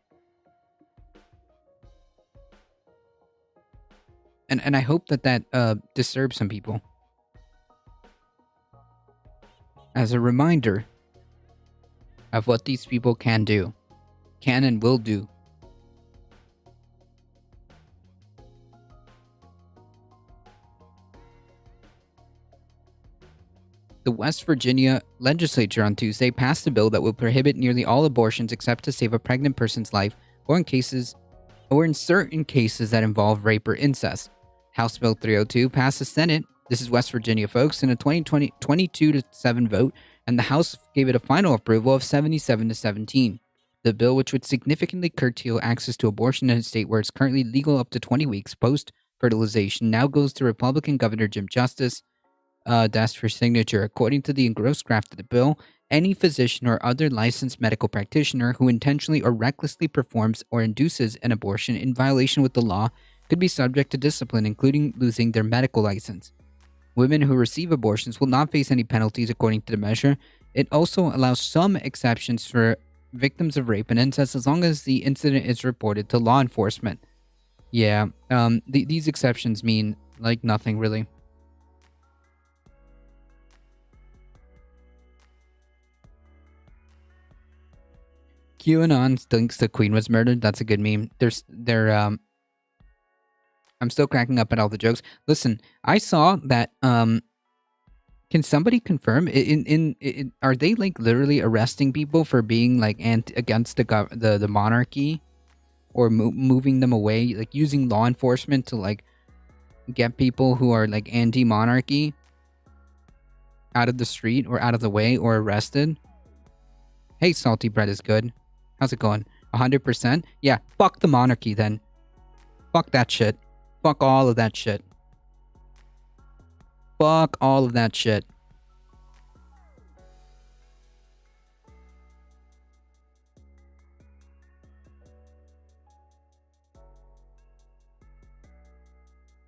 I hope that disturbs some people. As a reminder of what these people can do, can and will do. The West Virginia legislature on Tuesday passed a bill that will prohibit nearly all abortions except to save a pregnant person's life or in certain cases that involve rape or incest. House Bill 302 passed the Senate. This is West Virginia, folks, in a 22-7 vote, and the House gave it a final approval of 77-17. The bill, which would significantly curtail access to abortion in a state where it's currently legal up to 20 weeks post-fertilization, now goes to Republican Governor Jim Justice. Desk for signature. According to the engrossed draft of the bill, any physician or other licensed medical practitioner who intentionally or recklessly performs or induces an abortion in violation with the law could be subject to discipline, including losing their medical license. Women who receive abortions will not face any penalties according to the measure. It also allows some exceptions for victims of rape and incest as long as the incident is reported to law enforcement. Yeah, these exceptions mean like nothing really. QAnon thinks the Queen was murdered. That's a good meme. I'm still cracking up at all the jokes. Listen, I saw that. Can somebody confirm? Are they like literally arresting people for being like against the monarchy, or moving them away, like using law enforcement to like get people who are like anti-monarchy out of the street or out of the way or arrested? Hey, Salty Bread is good. How's it going? 100%? Yeah, fuck the monarchy then. Fuck that shit. Fuck all of that shit. Fuck all of that shit.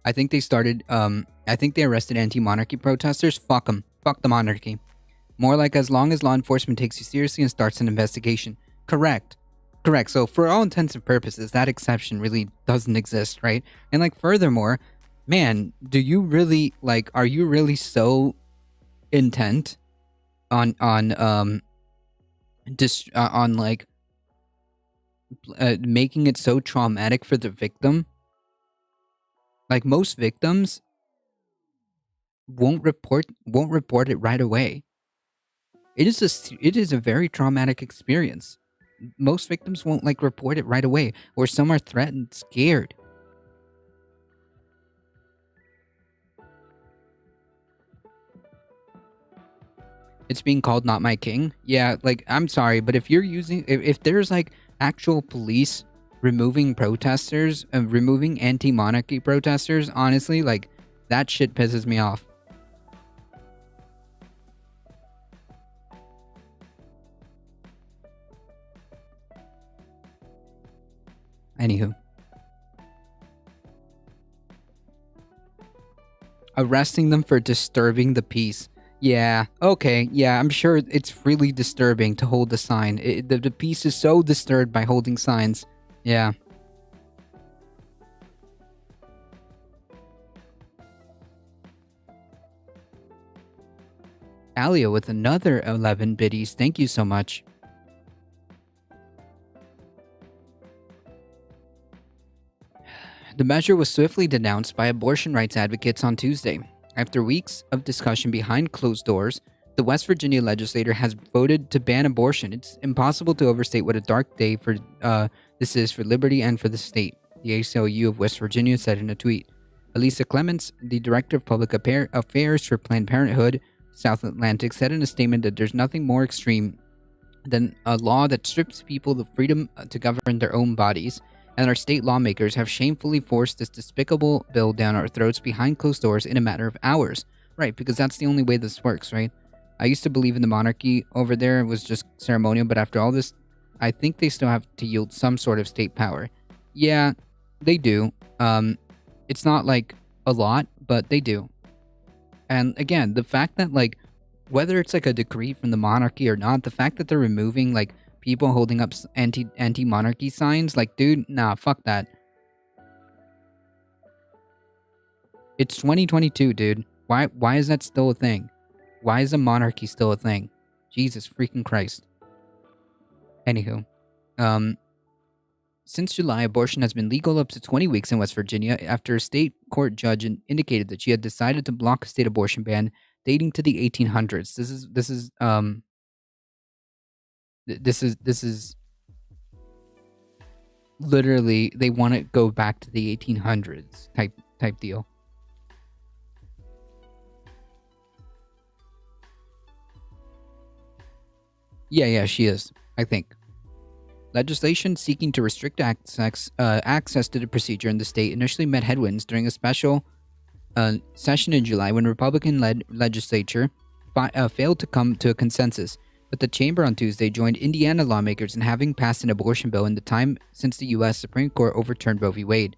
I think they arrested anti-monarchy protesters. Fuck them. Fuck the monarchy. More like as long as law enforcement takes you seriously and starts an investigation. Correct. So for all intents and purposes, that exception really doesn't exist, right? And like furthermore, man, are you really so intent on making it so traumatic for the victim? Like most victims won't report it right away. It is a very traumatic experience. Most victims won't like report it right away, or some are threatened, scared. It's being called Not My King. Yeah, like I'm sorry, but if there's like actual police removing protesters, removing anti-monarchy protesters, honestly, like that shit pisses me off. Anywho. Arresting them for disturbing the peace. Yeah, okay, yeah, I'm sure it's really disturbing to hold a sign. The peace is so disturbed by holding signs. Yeah. Alia with another 11 biddies. Thank you so much. The measure was swiftly denounced by abortion rights advocates on Tuesday. After weeks of discussion behind closed doors, the West Virginia legislature has voted to ban abortion. It's impossible to overstate what a dark day this is for liberty and for the state, the ACLU of West Virginia said in a tweet. Elisa Clements, the director of public affairs for Planned Parenthood South Atlantic, said in a statement that there's nothing more extreme than a law that strips people the freedom to govern their own bodies, and our state lawmakers have shamefully forced this despicable bill down our throats behind closed doors in a matter of hours. Right, because that's the only way this works, right? I used to believe in the monarchy over there. It was just ceremonial, but after all this, I think they still have to yield some sort of state power. Yeah, they do. It's not like a lot, but they do. And again, the fact that like whether it's like a decree from the monarchy or not, the fact that they're removing like people holding up anti-monarchy signs, like dude, nah, fuck that. It's 2022, dude. Why is that still a thing? Why is a monarchy still a thing? Jesus freaking Christ. Anywho, since July, abortion has been legal up to 20 weeks in West Virginia after a state court judge indicated that she had decided to block a state abortion ban dating to the 1800s. This is literally they want to go back to the 1800s type deal. Yeah, she is, I think. Legislation seeking to restrict access to the procedure in the state initially met headwinds during a special session in July when Republican-led legislature failed to come to a consensus. But the chamber on Tuesday joined Indiana lawmakers in having passed an abortion bill in the time since the U.S. Supreme Court overturned Roe v. Wade,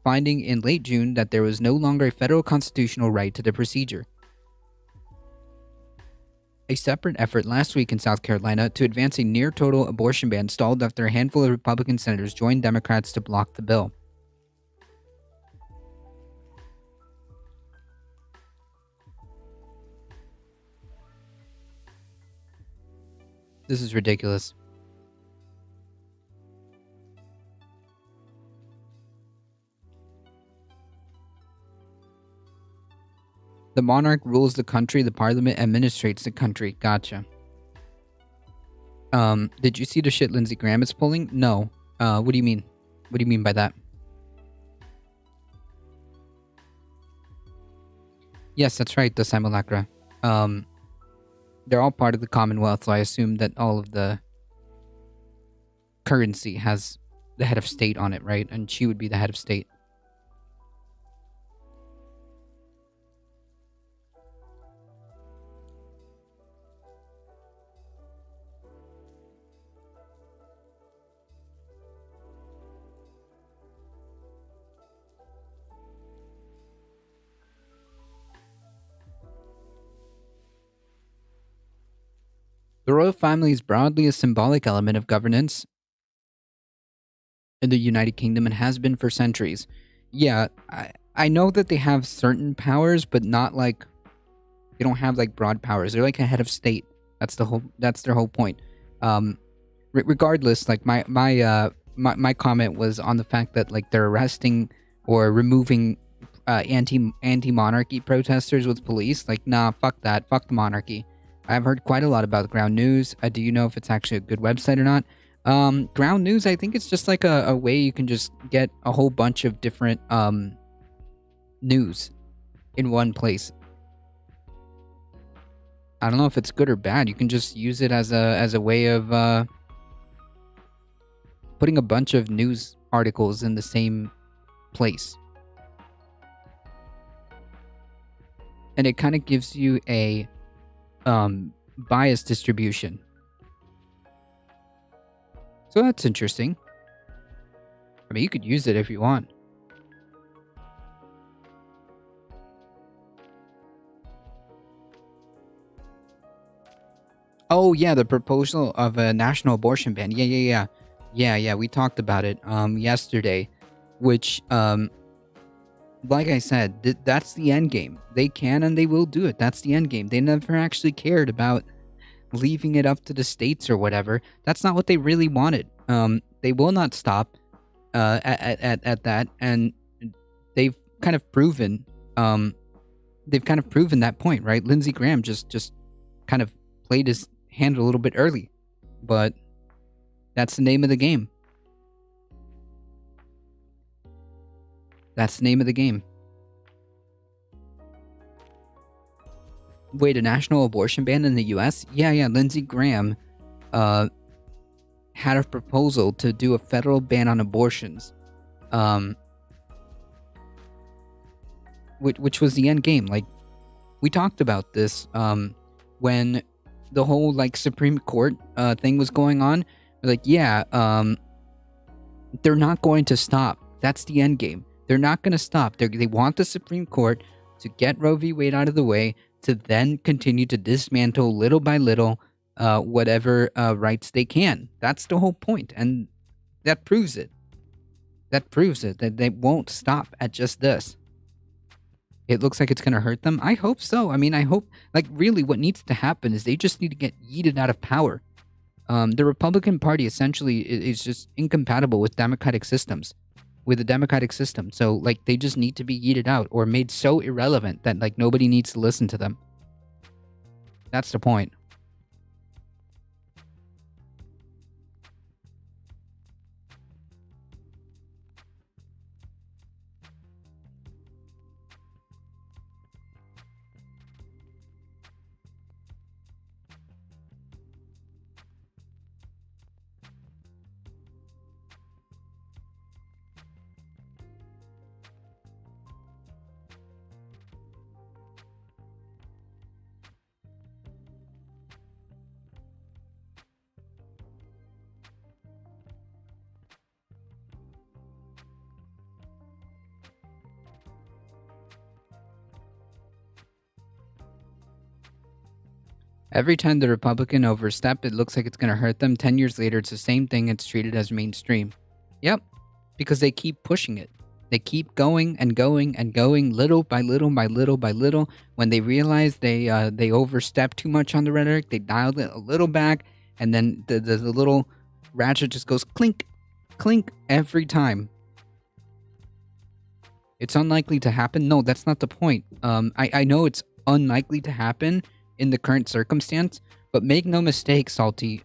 finding in late June that there was no longer a federal constitutional right to the procedure. A separate effort last week in South Carolina to advance a near-total abortion ban stalled after a handful of Republican senators joined Democrats to block the bill. This is ridiculous. The monarch rules the country, the parliament administrates the country. Gotcha. Did you see the shit Lindsey Graham is pulling? No. What do you mean? What do you mean by that? Yes, that's right, the simulacra. They're all part of the Commonwealth, so I assume that all of the currency has the head of state on it, right? And she would be the head of state. The royal family is broadly a symbolic element of governance in the United Kingdom and has been for centuries. Yeah, I know that they have certain powers, but not like they don't have like broad powers. They're like a head of state. That's their whole point. Regardless, like my comment was on the fact that like they're arresting or removing anti-monarchy protesters with police. Like, nah, fuck that. Fuck the monarchy. I've heard quite a lot about Ground News. Do you know if it's actually a good website or not? Ground News, I think it's just like a way you can just get a whole bunch of different news in one place. I don't know if it's good or bad. You can just use it as a way of putting a bunch of news articles in the same place. And it kind of gives you a bias distribution. So that's interesting. I mean, you could use it if you want. Oh yeah, the proposal of a national abortion ban. Yeah. We talked about it yesterday, which like I said, that's the end game. They can and they will do it. That's the end game. They never actually cared about leaving it up to the states or whatever. That's not what they really wanted. They will not stop at that, and they've kind of proven that point, right? Lindsey Graham just kind of played his hand a little bit early, but that's the name of the game. That's the name of the game. Wait, a national abortion ban in the US? Yeah, Lindsey Graham had a proposal to do a federal ban on abortions. Which was the end game. Like, We talked about this when the whole like Supreme Court thing was going on. Like, yeah, they're not going to stop. That's the end game. They're not going to stop. They want the Supreme Court to get Roe v. Wade out of the way, to then continue to dismantle little by little whatever rights they can. That's the whole point, and that proves it. That proves it, that they won't stop at just this. It looks like it's going to hurt them. I hope so. I mean, I hope, like, really what needs to happen is they just need to get yeeted out of power. The Republican Party essentially is just incompatible with democratic systems, with the democratic system. So, like, they just need to be yeeted out or made so irrelevant that, like, nobody needs to listen to them. That's the point. Every time the Republican overstep, it looks like it's going to hurt them. 10 years later, it's the same thing. It's treated as mainstream. Yep, because they keep pushing it. They keep going and going and going, little by little by little by little. When they realize they overstep too much on the rhetoric, they dialed it a little back, and then the little ratchet just goes clink, clink every time. It's unlikely to happen. No, that's not the point. I know it's unlikely to happen in the current circumstance, but make no mistake, salty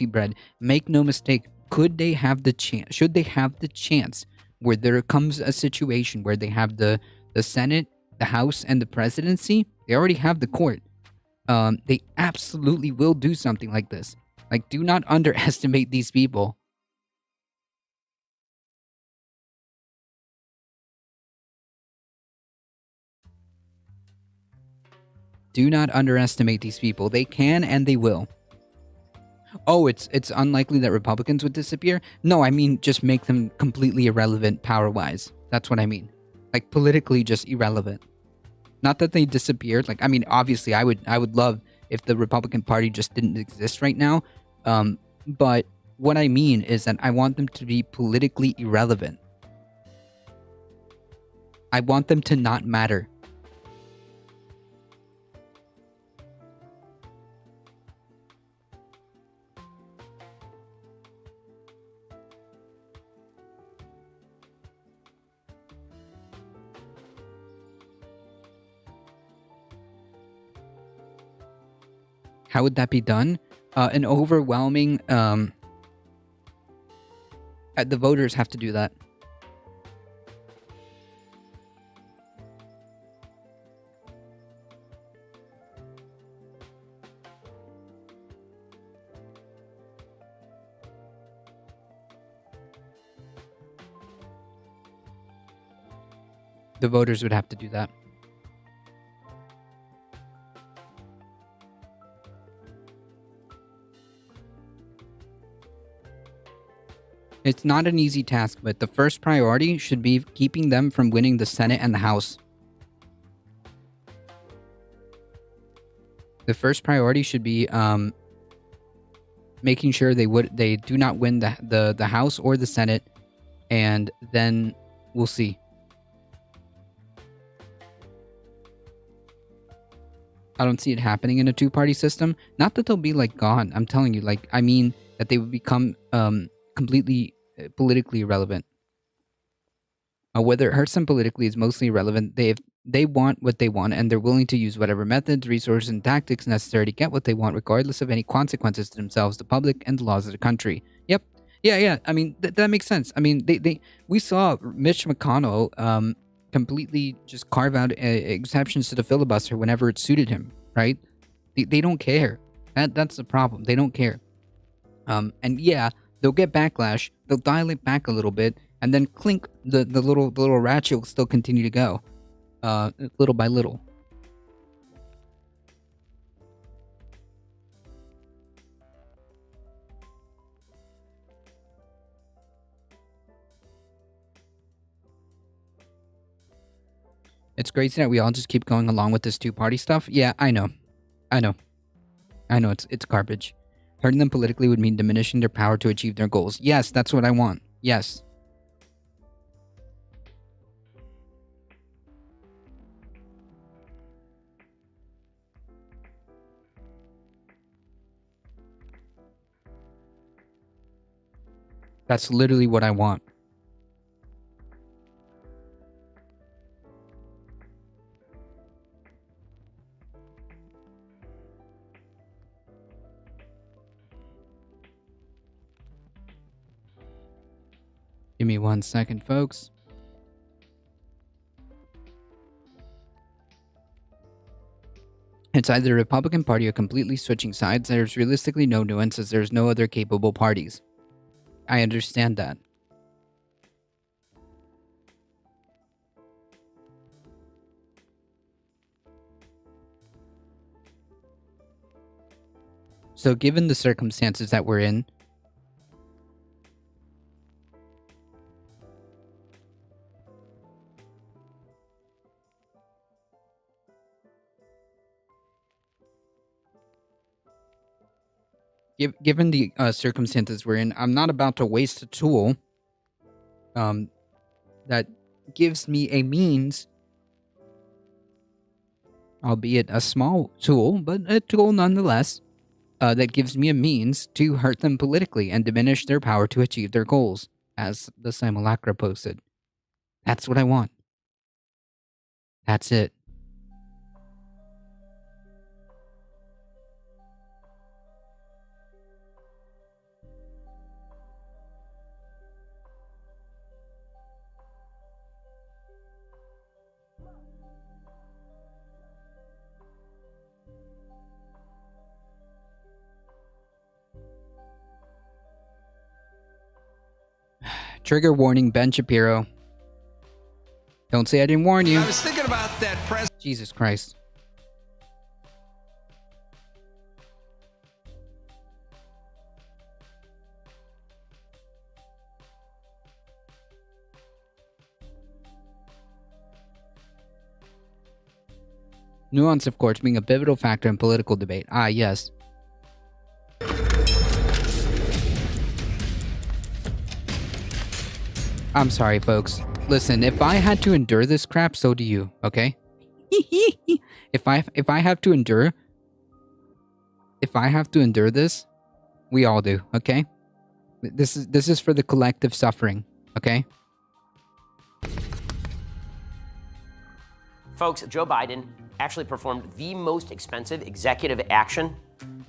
bread. Make no mistake. Could they have the chance? Should they have the chance where there comes a situation where they have the Senate, the House, and the presidency? They already have the court. They absolutely will do something like this. Like, do not underestimate these people. Do not underestimate these people. They can and they will. Oh, it's unlikely that Republicans would disappear? No, I mean just make them completely irrelevant power-wise. That's what I mean. Like, politically just irrelevant. Not that they disappeared. Like, I mean, obviously I would love if the Republican Party just didn't exist right now. But what I mean is that I want them to be politically irrelevant. I want them to not matter. How would that be done? An overwhelming... the voters have to do that. The voters would have to do that. It's not an easy task, but the first priority should be keeping them from winning the Senate and the House. The first priority should be making sure they do not win the House or the Senate, and then we'll see. I don't see it happening in a two-party system. Not that they'll be like gone. I'm telling you, like, I mean that they would become completely politically irrelevant. Whether it hurts them politically is mostly irrelevant. They want what they want, and they're willing to use whatever methods, resources, and tactics necessary to get what they want, regardless of any consequences to themselves, the public, and the laws of the country. Yep. Yeah. I mean, that makes sense. I mean, we saw Mitch McConnell completely just carve out exceptions to the filibuster whenever it suited him, right? They don't care. That's the problem. They don't care. And yeah, they'll get backlash. They'll dial it back a little bit, and then clink, the little ratchet will still continue to go, little by little. It's crazy that we all just keep going along with this two-party stuff. Yeah, I know. It's garbage. Hurting them politically would mean diminishing their power to achieve their goals. Yes, that's what I want. Yes. That's literally what I want. Give me 1 second, folks. It's either the Republican Party or completely switching sides. There's realistically no nuance as there's no other capable parties. I understand that. So given the circumstances that we're in, given the circumstances we're in, I'm not about to waste a tool that gives me a means, albeit a small tool, but a tool nonetheless, that gives me a means to hurt them politically and diminish their power to achieve their goals, as the Simulacra posted. That's what I want. That's it. Trigger warning, Ben Shapiro. Don't say I didn't warn you. I was thinking about that press. Jesus Christ. Nuance, of course, being a pivotal factor in political debate. Ah, yes. I'm sorry, folks. Listen, if I had to endure this crap, so do you, okay? if I have to endure this, we all do, okay? This is for the collective suffering, okay? Folks, Joe Biden actually performed the most expensive executive action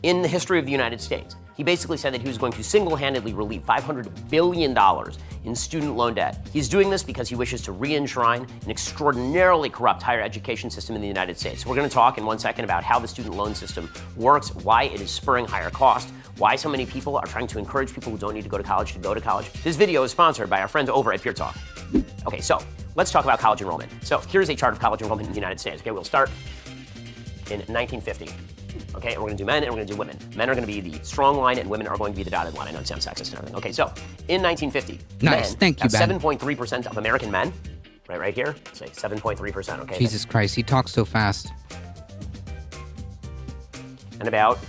in the history of the United States. He basically said that he was going to single-handedly relieve $500 billion in student loan debt. He's doing this because he wishes to re-enshrine an extraordinarily corrupt higher education system in the United States. We're going to talk in 1 second about how the student loan system works, why it is spurring higher cost, why so many people are trying to encourage people who don't need to go to college to go to college. This video is sponsored by our friends over at Pure Talk. Okay, so let's talk about college enrollment. So here's a chart of college enrollment in the United States. Okay, we'll start in 1950. Okay, and we're going to do men and we're going to do women. Men are going to be the strong line and women are going to be the dotted line. I know it sounds sexist and everything. Okay, so in 1950, nice, men thank you, have Ben. 7.3% of American men, right here, say 7.3%, okay? Jesus Christ, he talks so fast. And about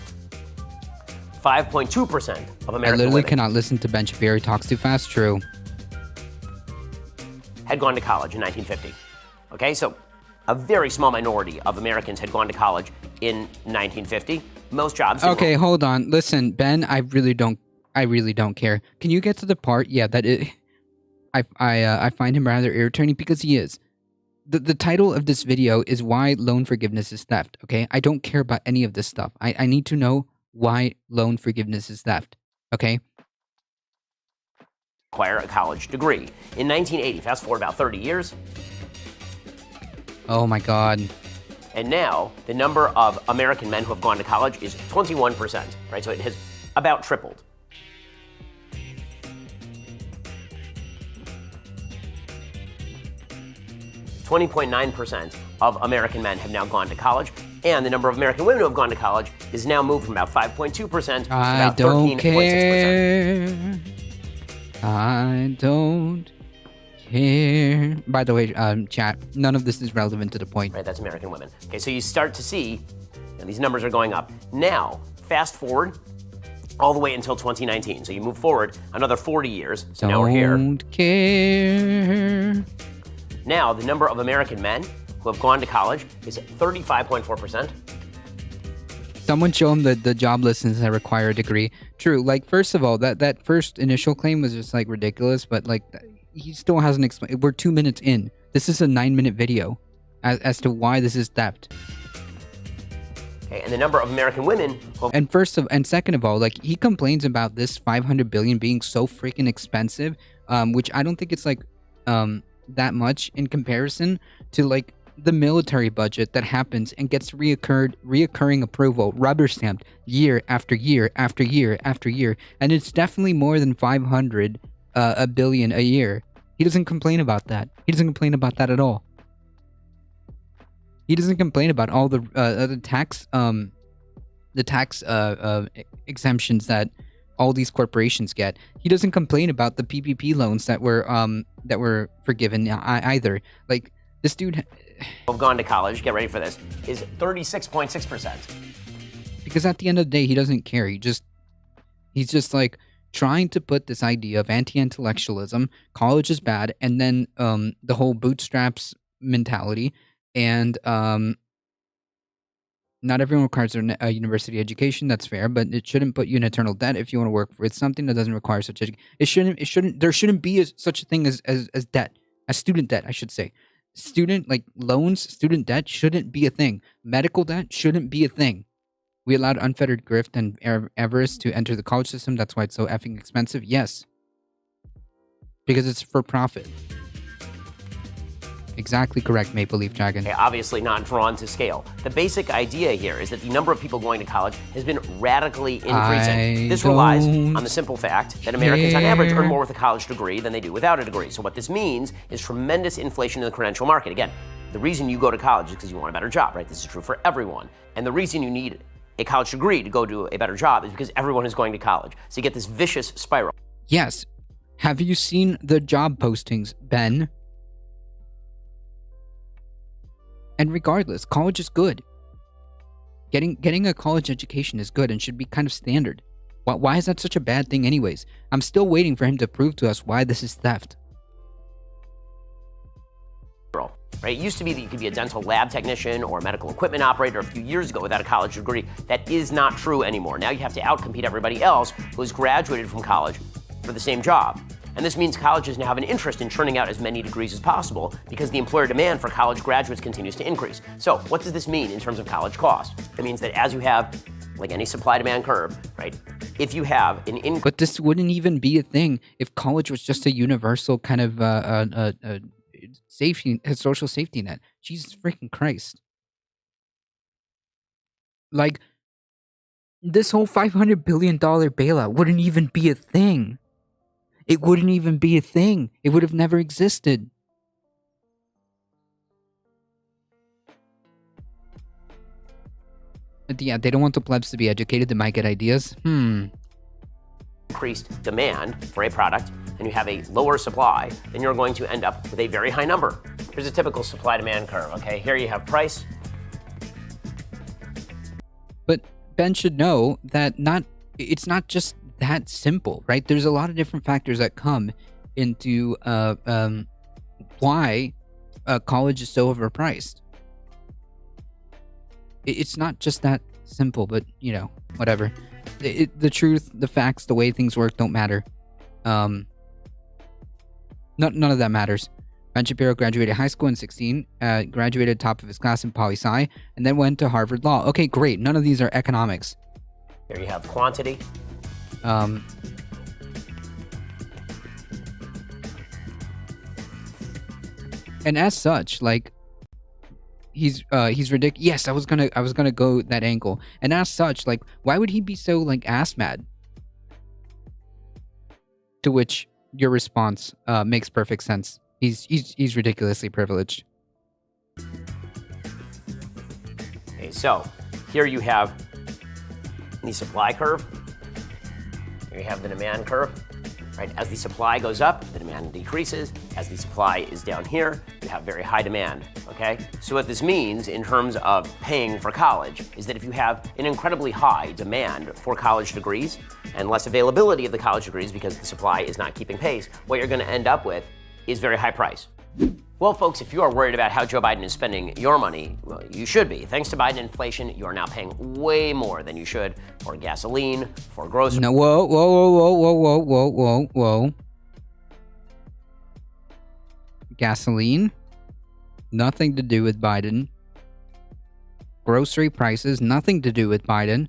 5.2% of I American literally women cannot listen to Ben Shapiro. He talks too fast. True. had gone to college in 1950. Okay, so a very small minority of Americans had gone to college in 1950. Most jobs. Okay, hold on. Listen, Ben, I really don't care. Can you get to the part? Yeah, that it. I find him rather irritating because he is. The title of this video is why loan forgiveness is theft. Okay, I don't care about any of this stuff. I need to know why loan forgiveness is theft. Okay. Acquire a college degree in 1980. Fast forward about 30 years. Oh my God. And now the number of American men who have gone to college is 21%, right? So it has about tripled. .9% of American men have now gone to college, and the number of American women who have gone to college is now moved from about 5.2% to about 13.6%. I don't care. By the way, chat, none of this is relevant to the point. Right, that's American women. Okay, so you start to see these numbers are going up. Now, fast forward all the way until 2019. So you move forward another 40 years. So now we're here. Don't care. Now, the number of American men who have gone to college is 35.4%. Someone show him the job listings that require a degree. True, like, first of all, that first initial claim was just, like, ridiculous, but, like, he still hasn't explained. We're 2 minutes in. This is a 9-minute video as to why this is theft. Okay, and the number of American women who have And second of all, like, he complains about this 500 billion being so freaking expensive, which I don't think it's like that much in comparison to like the military budget that happens and gets reoccurring approval, rubber stamped year after year after year after year, and it's definitely more than 500 a billion a year. He doesn't complain about that. He doesn't complain about that at all. He doesn't complain about all the tax exemptions that all these corporations get. He doesn't complain about the PPP loans that were forgiven either. Like, this dude have gone to college, get ready for this, is 36.6%. Because at the end of the day, he doesn't care. He's just like trying to put this idea of anti-intellectualism, college is bad, and then the whole bootstraps mentality. And not everyone requires a university education. That's fair, but it shouldn't put you in eternal debt if you want to work with something that doesn't require such education. There shouldn't be such a thing as debt, as student debt, I should say. Student, like, loans, student debt shouldn't be a thing. Medical debt shouldn't be a thing. We allowed unfettered grift and avarice to enter the college system. That's why it's so effing expensive. Yes. Because it's for profit. Exactly correct, Maple Leaf Dragon. Okay, obviously not drawn to scale. The basic idea here is that the number of people going to college has been radically increasing. This relies on the simple fact that Americans on average earn more with a college degree than they do without a degree. So what this means is tremendous inflation in the credential market. Again, the reason you go to college is because you want a better job, right? This is true for everyone. And the reason you need a college degree to go do a better job is because everyone is going to college. So you get this vicious spiral. Yes. Have you seen the job postings, Ben? And regardless, college is good. Getting a college education is good and should be kind of standard. Why is that such a bad thing anyways? I'm still waiting for him to prove to us why this is theft. Right? It used to be that you could be a dental lab technician or a medical equipment operator a few years ago without a college degree. That is not true anymore. Now you have to outcompete everybody else who has graduated from college for the same job. And this means colleges now have an interest in churning out as many degrees as possible because the employer demand for college graduates continues to increase. So what does this mean in terms of college cost? It means that as you have, like any supply-demand curve, right? If you have an increase... But this wouldn't even be a thing if college was just a universal kind of social safety net. Jesus freaking Christ. Like, this whole $500 billion bailout wouldn't even be a thing. It wouldn't even be a thing. It would have never existed. Yeah, they don't want the plebs to be educated. They might get ideas. Increased demand for a product and you have a lower supply, then you're going to end up with a very high number. Here's a typical supply-demand curve, okay? Here you have price. But Ben should know that it's not just that simple, right? There's a lot of different factors that come into why college is so overpriced. It's not just that simple, but, you know, whatever. The truth, the facts, the way things work don't matter. None of that matters. Ben Shapiro graduated high school in 16, graduated top of his class in poli-sci, and then went to Harvard Law. Okay, great. None of these are economics. Here you have quantity. And as such, like, he's ridiculous. Yes, I was gonna go that angle. And as such, like, why would he be so, like, ass mad? To which your response makes perfect sense. He's ridiculously privileged. Okay, so here you have the supply curve. Here you have the demand curve. right? As the supply goes up, the demand decreases. As the supply is down here, you have very high demand, okay? So what this means in terms of paying for college is that if you have an incredibly high demand for college degrees and less availability of the college degrees because the supply is not keeping pace, what you're gonna end up with is very high price. Well, folks, if you are worried about how Joe Biden is spending your money, well, you should be. Thanks to Biden inflation, you are now paying way more than you should for gasoline, for groceries. No, whoa. Gasoline, nothing to do with Biden. Grocery prices, nothing to do with Biden.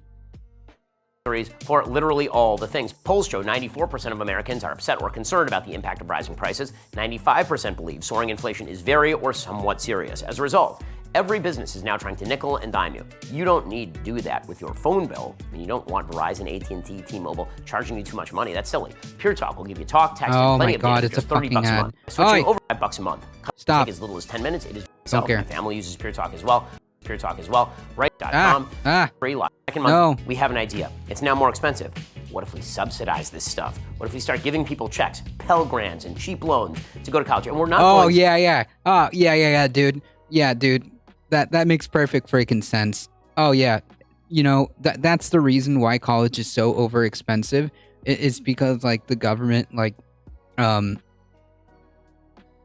For literally all the things. Polls show 94% of Americans are upset or concerned about the impact of rising prices. 95% believe soaring inflation is very or somewhat serious. As a result, every business is now trying to nickel and dime you. You don't need to do that with your phone bill. I mean, you don't want Verizon, AT&T, T-Mobile charging you too much money. That's silly. Pure Talk will give you talk, text, Oh and plenty my of God, data it's for a just $30 fucking a ad. month. Switching Oi. over $5 a month. Stop. Take as little as 10 minutes. It is Don't care. My family uses Pure Talk as well. Pure Talk as well. Right.com. Free live. Second month, No. we have an idea. It's now more expensive. What if we subsidize this stuff? What if we start giving people checks, Pell Grants, and cheap loans to go to college? And we're not Oh, going yeah. Oh, yeah, dude. Yeah, dude. That makes perfect freaking sense. Oh, yeah. You know, that's the reason why college is so over expensive. It's because, like, the government, like,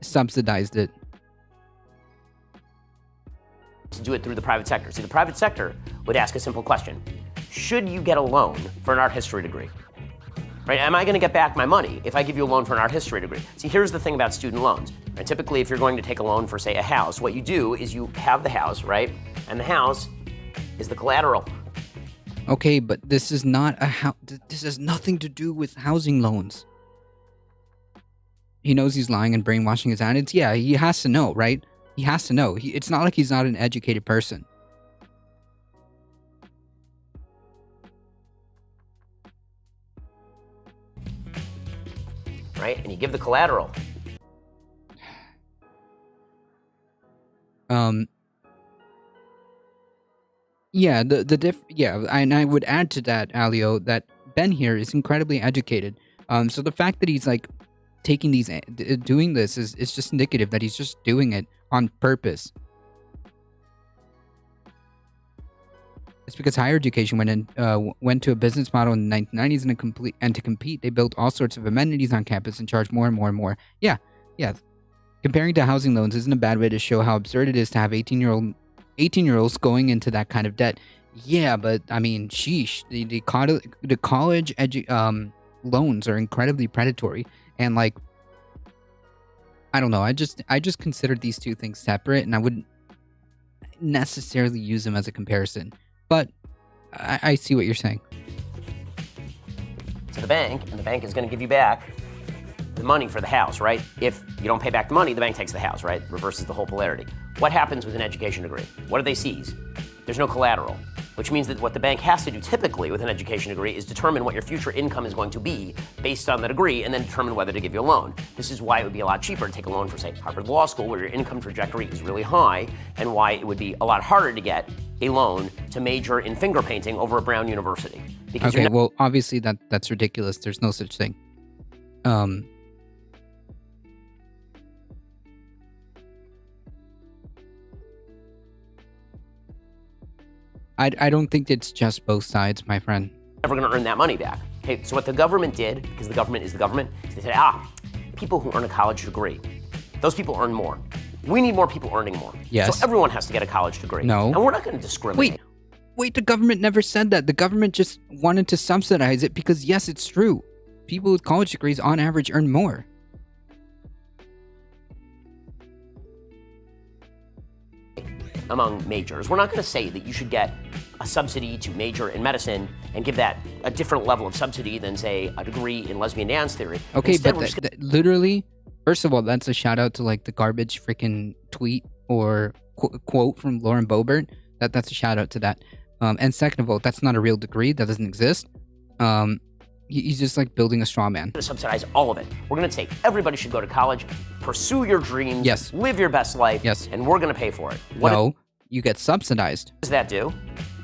subsidized it. to do it through the private sector. See, the private sector would ask a simple question. Should you get a loan for an art history degree? Right? Am I going to get back my money if I give you a loan for an art history degree? See, here's the thing about student loans. Right? Typically, if you're going to take a loan for, say, a house, what you do is you have the house, right? And the house is the collateral. Okay, but this is not a this has nothing to do with housing loans. He knows he's lying and brainwashing his audience. Yeah, he has to know, right? He has to know. It's not like he's not an educated person. Right? And you give the collateral. Yeah, and I would add to that, Alio, that Ben here is incredibly educated. So the fact that he's like taking these, doing this is just indicative that he's just doing it on purpose. It's because higher education went to a business model in the 1990s and to compete, they built all sorts of amenities on campus and charged more and more and more. Yeah. Comparing to housing loans isn't a bad way to show how absurd it is to have 18-year-olds going into that kind of debt. Yeah, but I mean, sheesh, the college loans are incredibly predatory, and like, I don't know. I just considered these two things separate, and I wouldn't necessarily use them as a comparison. But I see what you're saying. To the bank, and the bank is going to give you back the money for the house, right? If you don't pay back the money, the bank takes the house, right? Reverses the whole polarity. What happens with an education degree? What do they seize? There's no collateral, which means that what the bank has to do typically with an education degree is determine what your future income is going to be based on the degree and then determine whether to give you a loan. This is why it would be a lot cheaper to take a loan for, say, Harvard Law School, where your income trajectory is really high, and why it would be a lot harder to get a loan to major in finger painting over a Brown University. Because Okay, well, obviously that's ridiculous. There's no such thing. I don't think it's just both sides, my friend. never going to earn that money back. Okay, so what the government did, because the government is the government, is they said, people who earn a college degree, those people earn more. We need more people earning more. Yes. So everyone has to get a college degree. No. And we're not going to discriminate. Wait, the government never said that. The government just wanted to subsidize it because, yes, it's true. People with college degrees on average earn more. Among majors. We're not going to say that you should get a subsidy to major in medicine and give that a different level of subsidy than, say, a degree in lesbian dance theory. Okay, Instead, but we're just literally, first of all, that's a shout out to like the garbage freaking tweet or quote from Lauren Boebert. That's a shout out to that. And second of all, that's not a real degree. That doesn't exist. He's just like building a straw man. going to subsidize all of it. We're going to say everybody should go to college, pursue your dreams, Yes. live your best life, Yes. and we're going to pay for it. What No, you get subsidized. does that do?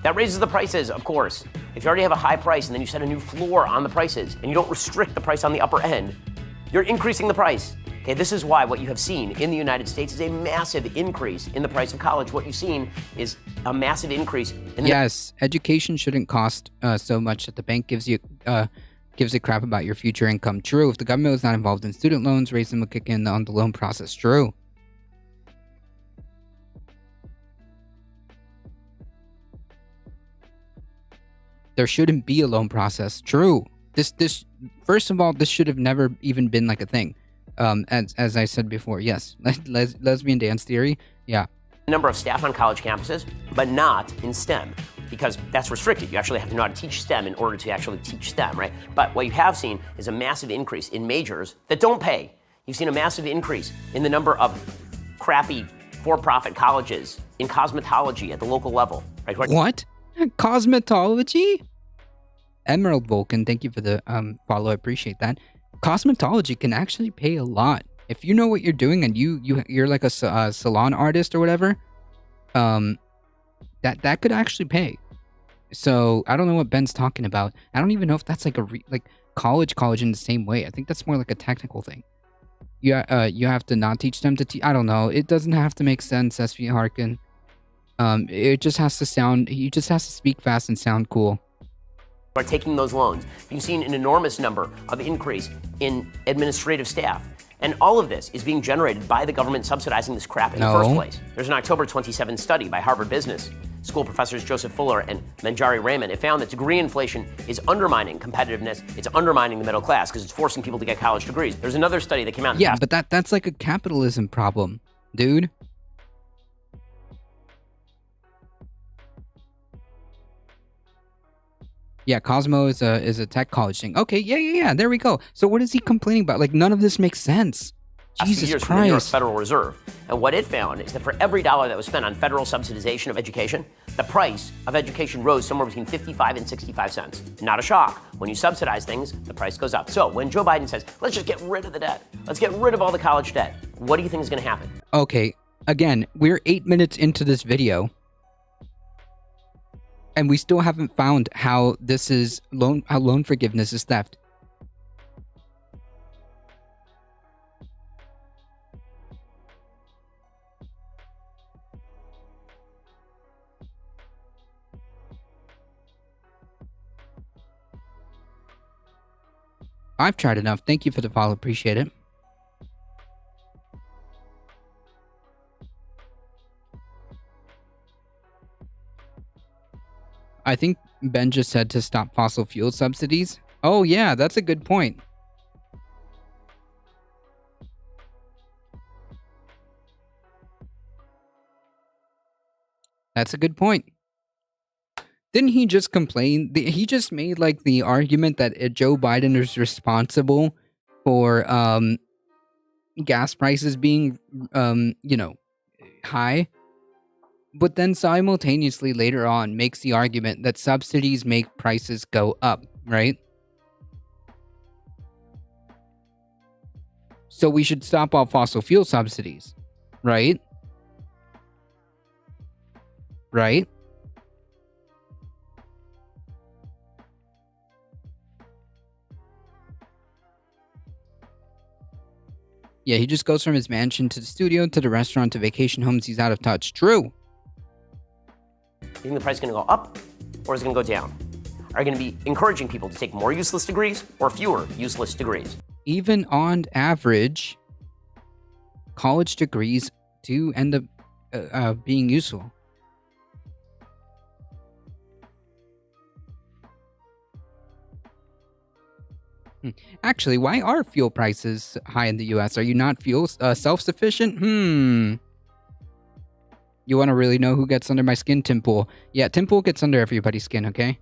That raises the prices, of course. if you already have a high price and then you set a new floor on the prices and you don't restrict the price on the upper end, you're increasing the price. Okay, this is why what you have seen in the United States is a massive increase in the price of college. What you've seen is a massive increase in the Yes, education shouldn't cost so much that the bank gives a crap about your future income. True. If the government was not involved in student loans, raising will kick in on the loan process. True. There shouldn't be a loan process. True. This first of all, this should have never even been like a thing. As I said before, yes, lesbian dance theory, yeah. number of staff on college campuses, but not in STEM, because that's restricted. You actually have to know how to teach STEM in order to actually teach STEM, right? But what you have seen is a massive increase in majors that don't pay. You've seen a massive increase in the number of crappy for-profit colleges in cosmetology at the local level, right? What? Cosmetology? Emerald Vulcan, thank you for the follow. I appreciate that. Cosmetology can actually pay a lot if you know what you're doing, and you're like a salon artist or whatever. That could actually pay. So I don't know what Ben's talking about. I don't even know if that's like college in the same way. I think that's more like a technical thing. You have to not teach them to teach. I don't know. It doesn't have to make sense, SV Harkin. It just has to sound. He just has to speak fast and sound cool. Are taking those loans. You've seen an enormous number of increase in administrative staff. And all of this is being generated by the government subsidizing this crap in the first place. There's an October 27 study by Harvard Business School professors Joseph Fuller and Manjari Raymond. It found that degree inflation is undermining competitiveness. It's undermining the middle class because it's forcing people to get college degrees. There's another study that came out. Yeah, but that's like a capitalism problem, dude. Yeah, Cosmo is a tech college thing. Okay, yeah. There we go. So what is he complaining about? Like, none of this makes sense. Jesus years from the New York Christ. Federal Reserve. And what it found is that for every dollar that was spent on federal subsidization of education, the price of education rose somewhere between 55 and 65 cents. Not a shock. When you subsidize things, the price goes up. So when Joe Biden says, let's just get rid of the debt, let's get rid of all the college debt, what do you think is going to happen? Okay, again, we're 8 minutes into this video, and we still haven't found how this is how loan forgiveness is theft. I've tried enough. Thank you for the follow. Appreciate it. I think Ben just said to stop fossil fuel subsidies. Oh, yeah, that's a good point. That's a good point. Didn't he just complain? He just made like the argument that Joe Biden is responsible for gas prices being, high. But then simultaneously later on makes the argument that subsidies make prices go up, right? So we should stop all fossil fuel subsidies, right? Right? Yeah, he just goes from his mansion to the studio to the restaurant to vacation homes. He's out of touch. True. You think the price is going to go up or is it going to go down? Are you going to be encouraging people to take more useless degrees or fewer useless degrees? Even on average, college degrees do end up being useful. Actually, why are fuel prices high in the US? Are you not fuel self-sufficient? You want to really know who gets under my skin? Tim Pool. Yeah, Tim Pool gets under everybody's skin, okay?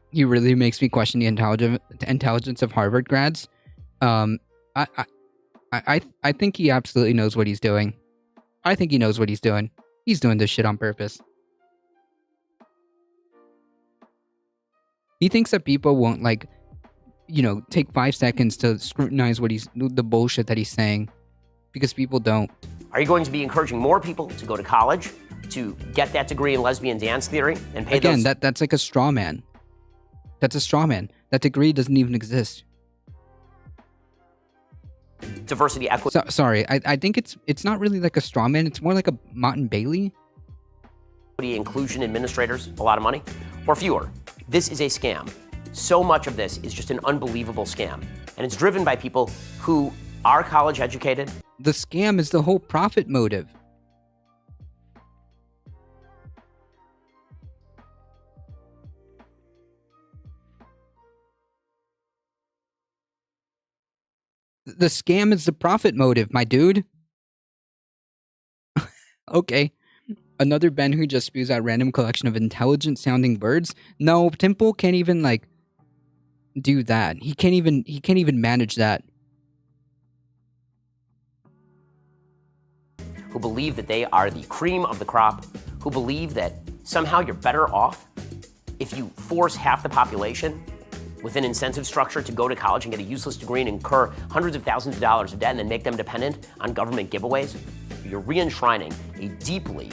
He really makes me question the intelligence of Harvard grads. I think he absolutely knows what he's doing. I think he knows what he's doing. He's doing this shit on purpose. He thinks that people won't, take 5 seconds to scrutinize the bullshit that he's saying. Because people don't. Are you going to be encouraging more people to go to college to get that degree in lesbian dance theory and pay Again, those... that's like a straw man. That's a straw man. That degree doesn't even exist. diversity, equity, Sorry, I think it's not really like a straw man. It's more like a Mott and Bailey. inclusion administrators a lot of money, or fewer. This is a scam. So much of this is just an unbelievable scam. And it's driven by people who are college educated. The scam is the whole profit motive. The scam is the profit motive, my dude. Okay. Another Ben who just spews out random collection of intelligent sounding words. No, Temple can't even like do that. He can't even manage that. Who believe that they are the cream of the crop, who believe that somehow you're better off if you force half the population with an incentive structure to go to college and get a useless degree and incur hundreds of thousands of dollars of debt and then make them dependent on government giveaways. You're re-enshrining a deeply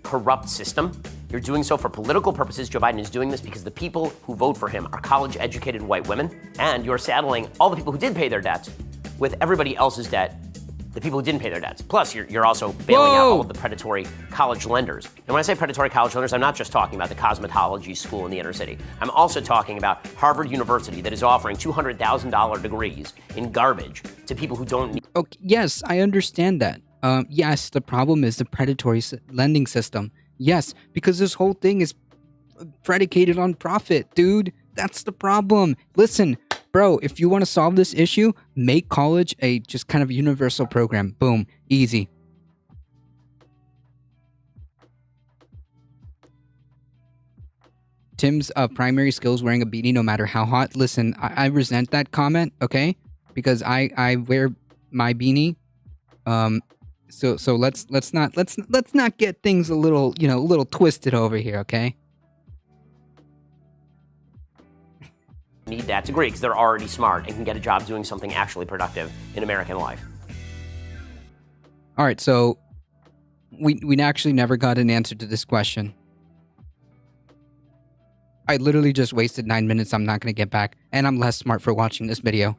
corrupt system. You're doing so for political purposes. Joe Biden is doing this because the people who vote for him are college-educated white women, and you're saddling all the people who did pay their debts with everybody else's debt, the people who didn't pay their debts. Plus, you're also bailing out all of the predatory college lenders. And when I say predatory college lenders, I'm not just talking about the cosmetology school in the inner city. I'm also talking about Harvard University that is offering $200,000 degrees in garbage to people who don't need. Okay, yes, I understand that. Yes, the problem is the predatory lending system. Yes, because this whole thing is predicated on profit, dude. That's the problem. Listen, bro, if you want to solve this issue, make college a just kind of universal program. Boom, easy. Tim's primary skills wearing a beanie no matter how hot. Listen, I resent that comment, okay? Because I wear my beanie. So let's not get things a little twisted over here, okay? Need that degree because they're already smart and can get a job doing something actually productive in American life. All right, so we actually never got an answer to this question. I literally just wasted 9 minutes I'm not going to get back, and I'm less smart for watching this video.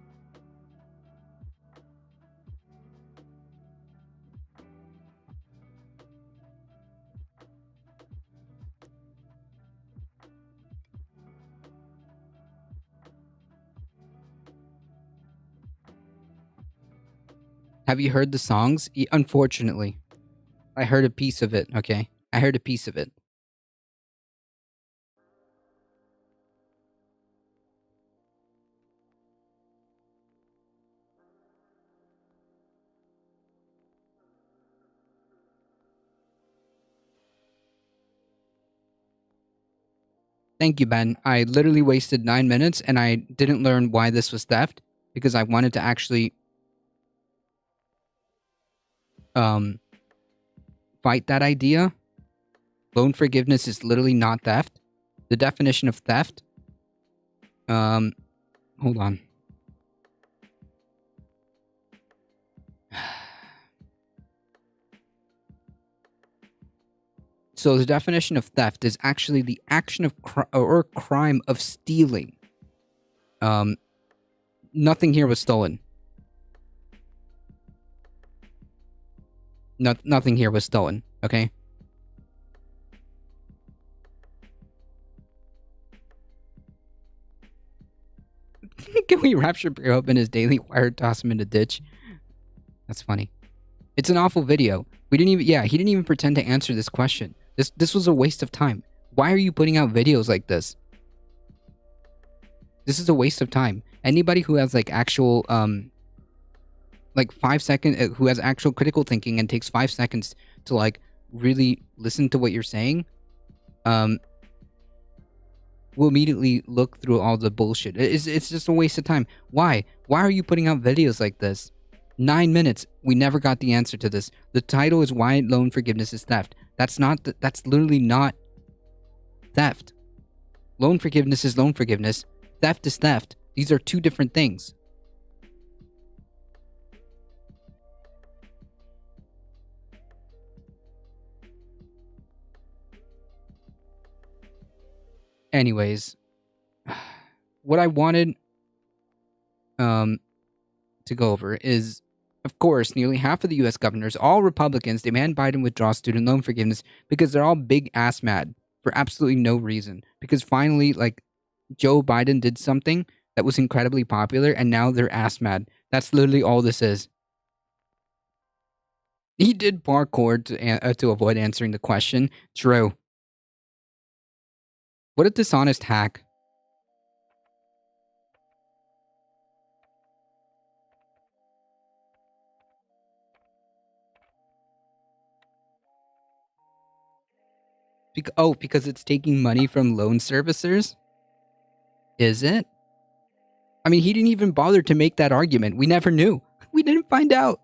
Have you heard the songs? Unfortunately. I heard a piece of it, okay? I heard a piece of it. Thank you, Ben. I literally wasted 9 minutes and I didn't learn why this was theft because I wanted to actually fight that idea. Loan forgiveness is literally not theft. The definition of theft, hold on. So the definition of theft is actually the action of or crime of stealing. Nothing here was stolen. Nothing here was stolen, okay? Can we wrap Shapiro up in his daily wire, toss him in a ditch? That's funny. It's an awful video. He didn't even pretend to answer this question. This was a waste of time. Why are you putting out videos like this? This is a waste of time. Anybody who has like actual like 5 seconds, who has actual critical thinking and takes 5 seconds to like really listen to what you're saying, will immediately look through all the bullshit. It's just a waste of time. Why are you putting out videos like this? 9 minutes. We never got the answer to this. The title is Why Loan Forgiveness is Theft. That's literally not theft. Loan forgiveness is loan forgiveness. Theft is theft. These are two different things. anyways, what I wanted to go over is, of course, nearly half of the U.S. governors, all Republicans, demand Biden withdraw student loan forgiveness because they're all big ass mad for absolutely no reason. Because finally, like, Joe Biden did something that was incredibly popular, and now they're ass mad. That's literally all this is. He did parkour to avoid answering the question. True. What a dishonest hack. Because it's taking money from loan servicers? Is it? I mean, he didn't even bother to make that argument. We never knew. We didn't find out.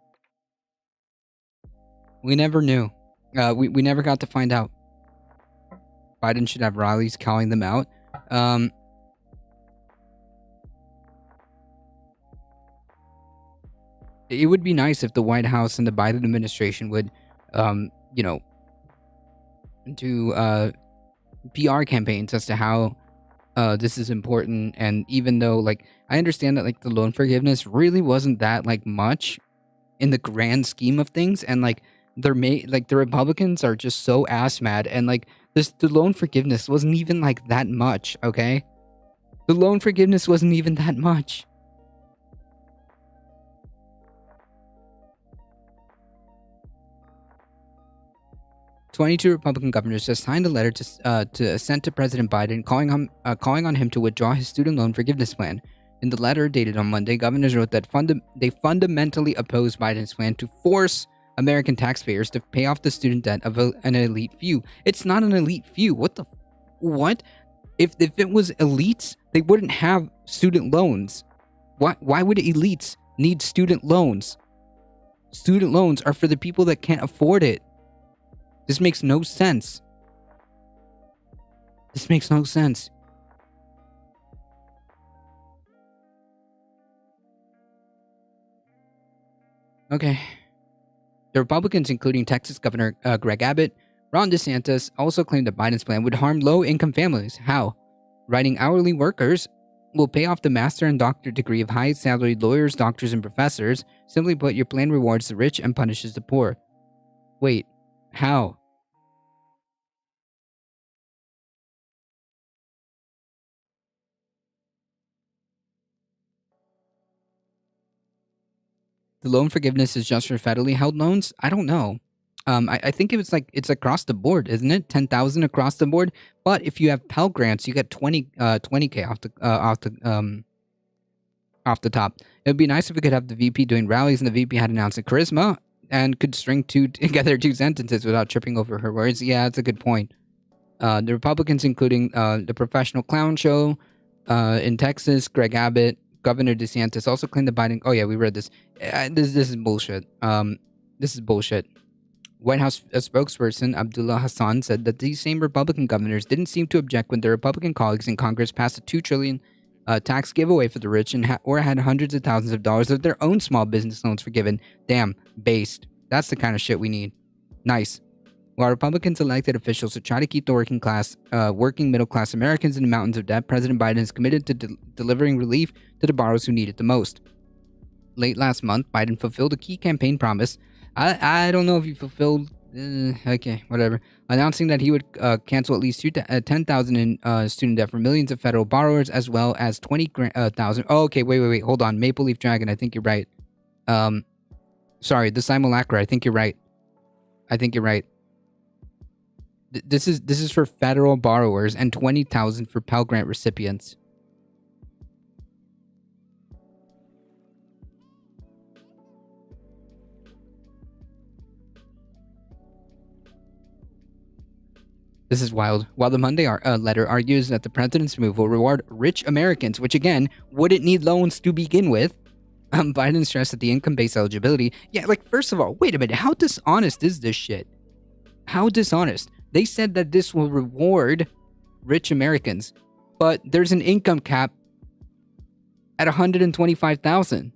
We never knew. We never got to find out. Biden should have rallies calling them out. It would be nice if the White House and the Biden administration would, do PR campaigns as to how this is important. And even though, like, I understand that, like, the loan forgiveness really wasn't that, like, much in the grand scheme of things, and like the Republicans are just so ass mad, and like the loan forgiveness wasn't even like that much. Okay, the loan forgiveness wasn't even that much. "22 Republican governors just signed a letter sent to President Biden calling on him to withdraw his student loan forgiveness plan. In the letter, dated on Monday, governors wrote that they fundamentally oppose Biden's plan to force American taxpayers to pay off the student debt of an elite few. It's not an elite few. What? If it was elites, they wouldn't have student loans. Why would elites need student loans? Student loans are for the people that can't afford it. This makes no sense. This makes no sense. Okay. The Republicans, including Texas Governor Greg Abbott, Ron DeSantis, also claimed that Biden's plan would harm low-income families. How? Writing hourly workers will pay off the master and doctorate degree of high-salaried lawyers, doctors, and professors. Simply put, your plan rewards the rich and punishes the poor. Wait, how? The loan forgiveness is just for federally held loans? I don't know. I think it was like it's across the board, isn't it? 10,000 across the board. But if you have Pell grants, you get 20K off the top. It would be nice if we could have the VP doing rallies and the VP had an ounce of charisma and could string together two sentences without tripping over her words. Yeah, that's a good point. The Republicans, including the Professional Clown Show in Texas, Greg Abbott, Governor DeSantis, also claimed that Biden... Oh yeah, we read this. This is bullshit. This is bullshit. White House spokesperson Abdullah Hassan said that these same Republican governors didn't seem to object when their Republican colleagues in Congress passed a $2 trillion tax giveaway for the rich and or had hundreds of thousands of dollars of their own small business loans forgiven. Damn, based. That's the kind of shit we need. Nice. While Republicans elected officials to try to keep the working middle-class Americans in the mountains of debt, President Biden is committed to delivering relief to the borrowers who need it the most. Late last month, Biden fulfilled a key campaign promise. I don't know if he fulfilled... okay, whatever. Announcing that he would cancel at least 10,000 in student debt for millions of federal borrowers, as well as 20,000... Oh, okay, wait. Hold on. Maple Leaf Dragon, I think you're right. Sorry, the Simulacra, I think you're right. This is for federal borrowers and 20,000 for Pell Grant recipients. This is wild. While the Monday letter argues that the president's move will reward rich Americans, which again wouldn't need loans to begin with, Biden stressed that the income-based eligibility... Yeah, like, first of all, wait a minute. How dishonest is this shit? How dishonest? They said that this will reward rich Americans, but there's an income cap at $125,000.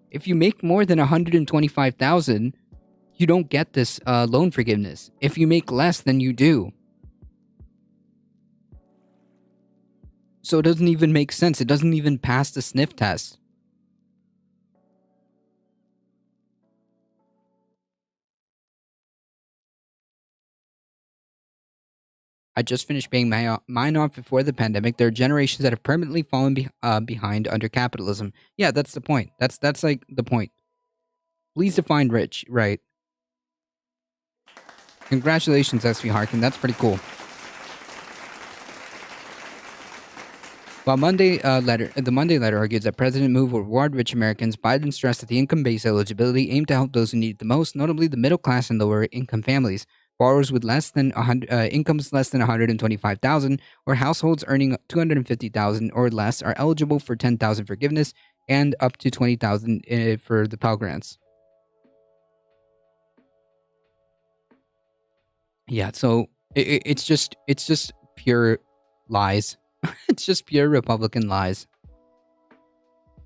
If you make more than $125,000, you don't get this loan forgiveness. If you make less, then you do. So it doesn't even make sense. It doesn't even pass the sniff test. I just finished paying mine off before the pandemic. There are generations that have permanently fallen behind under capitalism. Yeah, that's the point. That's like the point. Please define rich, right? Congratulations, SV Harkin. That's pretty cool. While the Monday letter argues that President move will reward rich Americans, Biden stressed that the income-based eligibility aimed to help those who need it the most, notably the middle class and lower income families. Borrowers with less than incomes less than $125,000 or households earning $250,000 or less are eligible for $10,000 forgiveness and up to $20,000 for the Pell Grants. Yeah, so it's just pure lies. It's just pure Republican lies.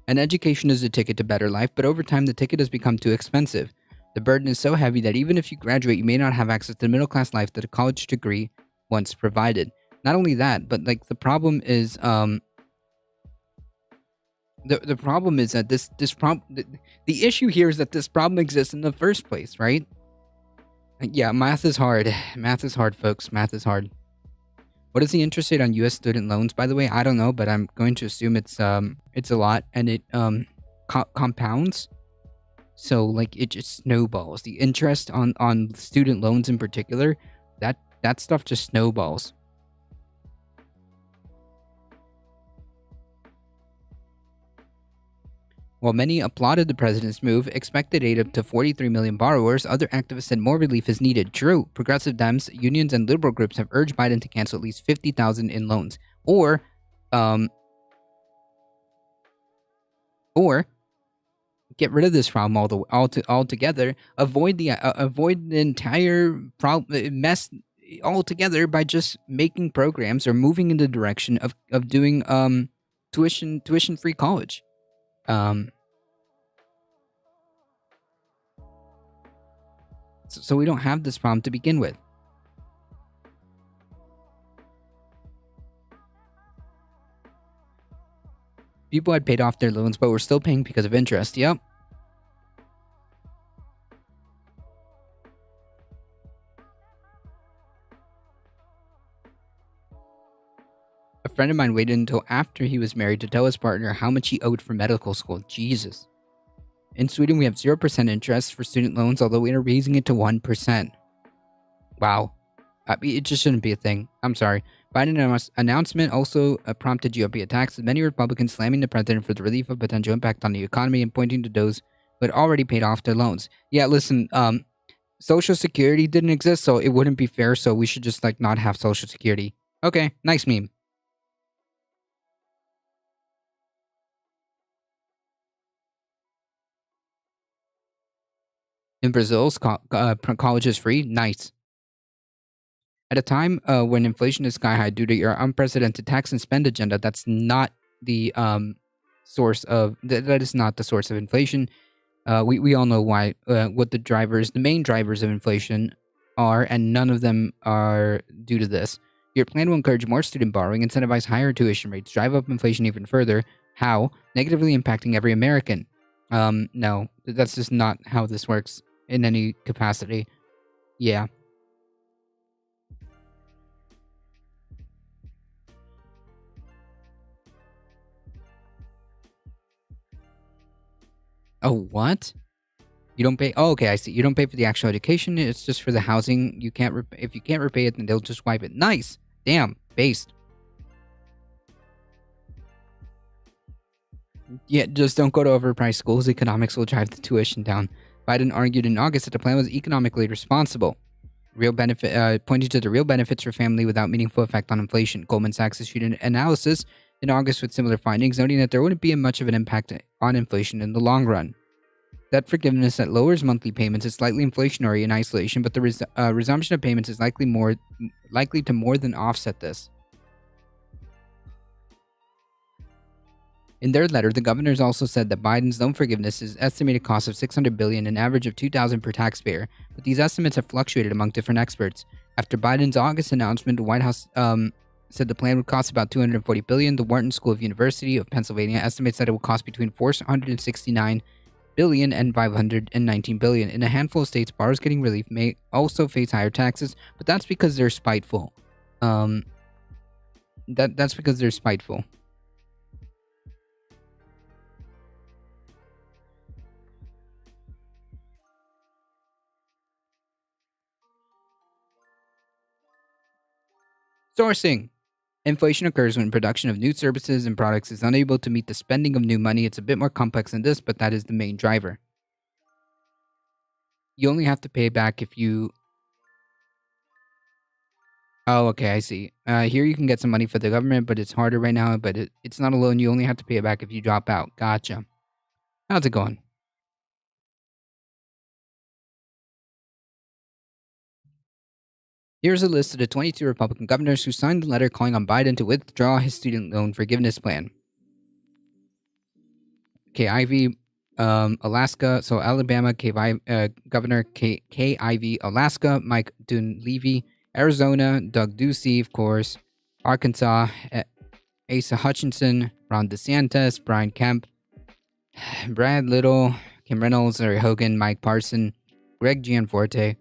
An education is a ticket to better life, but over time the ticket has become too expensive. The burden is so heavy that even if you graduate, you may not have access to the middle-class life that a college degree once provided. Not only that, but like the problem is, the problem is that the issue here is that this problem exists in the first place, right? Yeah, math is hard. Math is hard, folks. Math is hard. What is the interest rate on U.S. student loans, by the way? I don't know, but I'm going to assume it's a lot, and it compounds. So like it just snowballs. The interest on student loans in particular, that stuff just snowballs. While many applauded the president's move, expected aid up to 43 million borrowers, other activists said more relief is needed. True, progressive Dems, unions, and liberal groups have urged Biden to cancel at least 50,000 in loans, or get rid of this problem altogether. Avoid the entire mess altogether by just making programs or moving in the direction of doing tuition free college. So we don't have this problem to begin with. People had paid off their loans, but were still paying because of interest. Yep. A friend of mine waited until after he was married to tell his partner how much he owed for medical school. Jesus. In Sweden, we have 0% interest for student loans, although we are raising it to 1%. Wow. It just shouldn't be a thing. I'm sorry. Biden's announcement also prompted GOP attacks, with many Republicans slamming the president for the relief of potential impact on the economy and pointing to those who had already paid off their loans. Yeah, listen, Social Security didn't exist, so it wouldn't be fair, so we should just, like, not have Social Security. Okay, nice meme. In Brazil, college is free. Nice. At a time when inflation is sky high due to your unprecedented tax and spend agenda, that's not the source of that is not the source of inflation. We all know why. What the main drivers of inflation are, and none of them are due to this. Your plan will encourage more student borrowing, incentivize higher tuition rates, drive up inflation even further. How? Negatively impacting every American. No, that's just not how this works in any capacity. Yeah. Oh, what? You don't pay? Oh, okay, I see. You don't pay for the actual education. It's just for the housing. You can't. If you can't repay it, then they'll just wipe it. Nice. Damn. Based. Yeah, just don't go to overpriced schools. Economics will drive the tuition down. Biden argued in August that the plan was economically responsible, pointing to the real benefits for family without meaningful effect on inflation. Goldman Sachs issued an analysis in August with similar findings, noting that there wouldn't be much of an impact on inflation in the long run. Debt forgiveness that lowers monthly payments is slightly inflationary in isolation, but the resumption of payments is likely to more than offset this. In their letter, the governors also said that Biden's loan forgiveness is estimated cost of $600 billion, an average of $2,000 per taxpayer, but these estimates have fluctuated among different experts. After Biden's August announcement, the White House said the plan would cost about $240 billion. The Wharton School of University of Pennsylvania estimates that it will cost between $469 billion and $519 billion. In a handful of states, borrowers getting relief may also face higher taxes, but that's because they're spiteful. That's because they're spiteful. Sourcing. Inflation occurs when production of new services and products is unable to meet the spending of new money. It's a bit more complex than this, but that is the main driver. You only have to pay back if you... Oh, okay, I see. Here you can get some money for the government, but it's harder right now, but it's not a loan. You only have to pay it back if you drop out. Gotcha. How's it going? Here's a list of the 22 Republican governors who signed the letter calling on Biden to withdraw his student loan forgiveness plan. Kay Ivey, Alaska. So Alabama, Governor Kay Ivey, Alaska. Mike Dunleavy, Arizona. Doug Ducey, of course. Arkansas, Asa Hutchinson. Ron DeSantis, Brian Kemp, Brad Little, Kim Reynolds, Larry Hogan, Mike Parson, Greg Gianforte,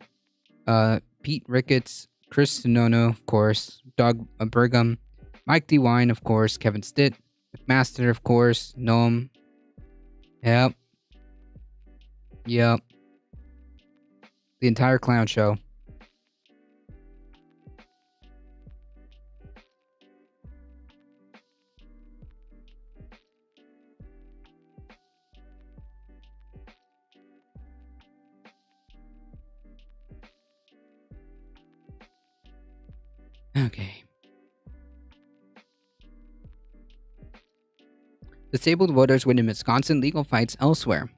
Pete Ricketts, Chris Sununu, of course, Doug Burgum, Mike DeWine, of course, Kevin Stitt, McMaster, of course, Noam. Yep. The entire clown show. Okay. Disabled voters win in Wisconsin, legal fights elsewhere.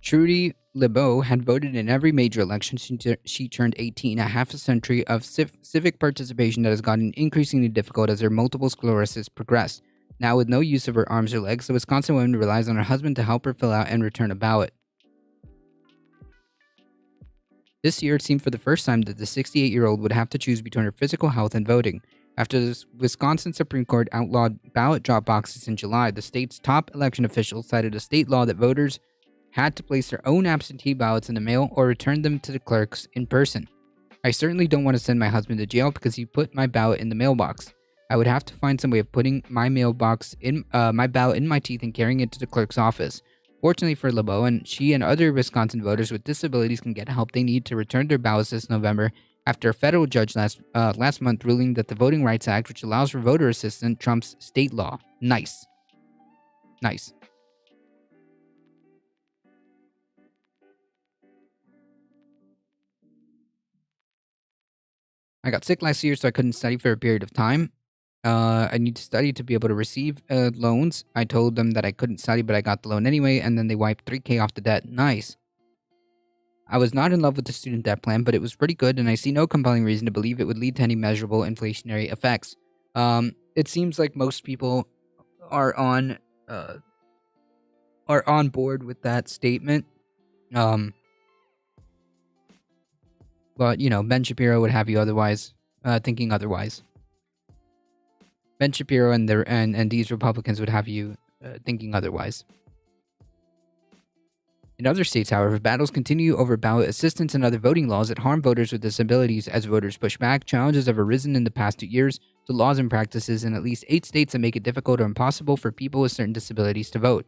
Trudy LeBeau had voted in every major election since she turned 18, a half a century of civic participation that has gotten increasingly difficult as her multiple sclerosis progressed. Now, with no use of her arms or legs, the Wisconsin woman relies on her husband to help her fill out and return a ballot. This year, it seemed for the first time that the 68-year-old would have to choose between her physical health and voting. After the Wisconsin Supreme Court outlawed ballot drop boxes in July, the state's top election officials cited a state law that voters had to place their own absentee ballots in the mail or return them to the clerks in person. I certainly don't want to send my husband to jail because he put my ballot in the mailbox. I would have to find some way of putting my ballot in my teeth and carrying it to the clerk's office. Fortunately for LeBeau, and she and other Wisconsin voters with disabilities can get help they need to return their ballots this November after a federal judge last month ruling that the Voting Rights Act, which allows for voter assistance, trumps state law. Nice. I got sick last year, so I couldn't study for a period of time. I need to study to be able to receive loans. I told them that I couldn't study, but I got the loan anyway, and then they wiped $3,000 off the debt. Nice. I was not in love with the student debt plan, but it was pretty good, and I see no compelling reason to believe it would lead to any measurable inflationary effects. It seems like most people are on board with that statement. But, Ben Shapiro would have you thinking otherwise. Ben Shapiro and these Republicans would have you thinking otherwise. In other states, however, battles continue over ballot assistance and other voting laws that harm voters with disabilities. As voters push back, challenges have arisen in the past 2 years to laws and practices in at least 8 states that make it difficult or impossible for people with certain disabilities to vote.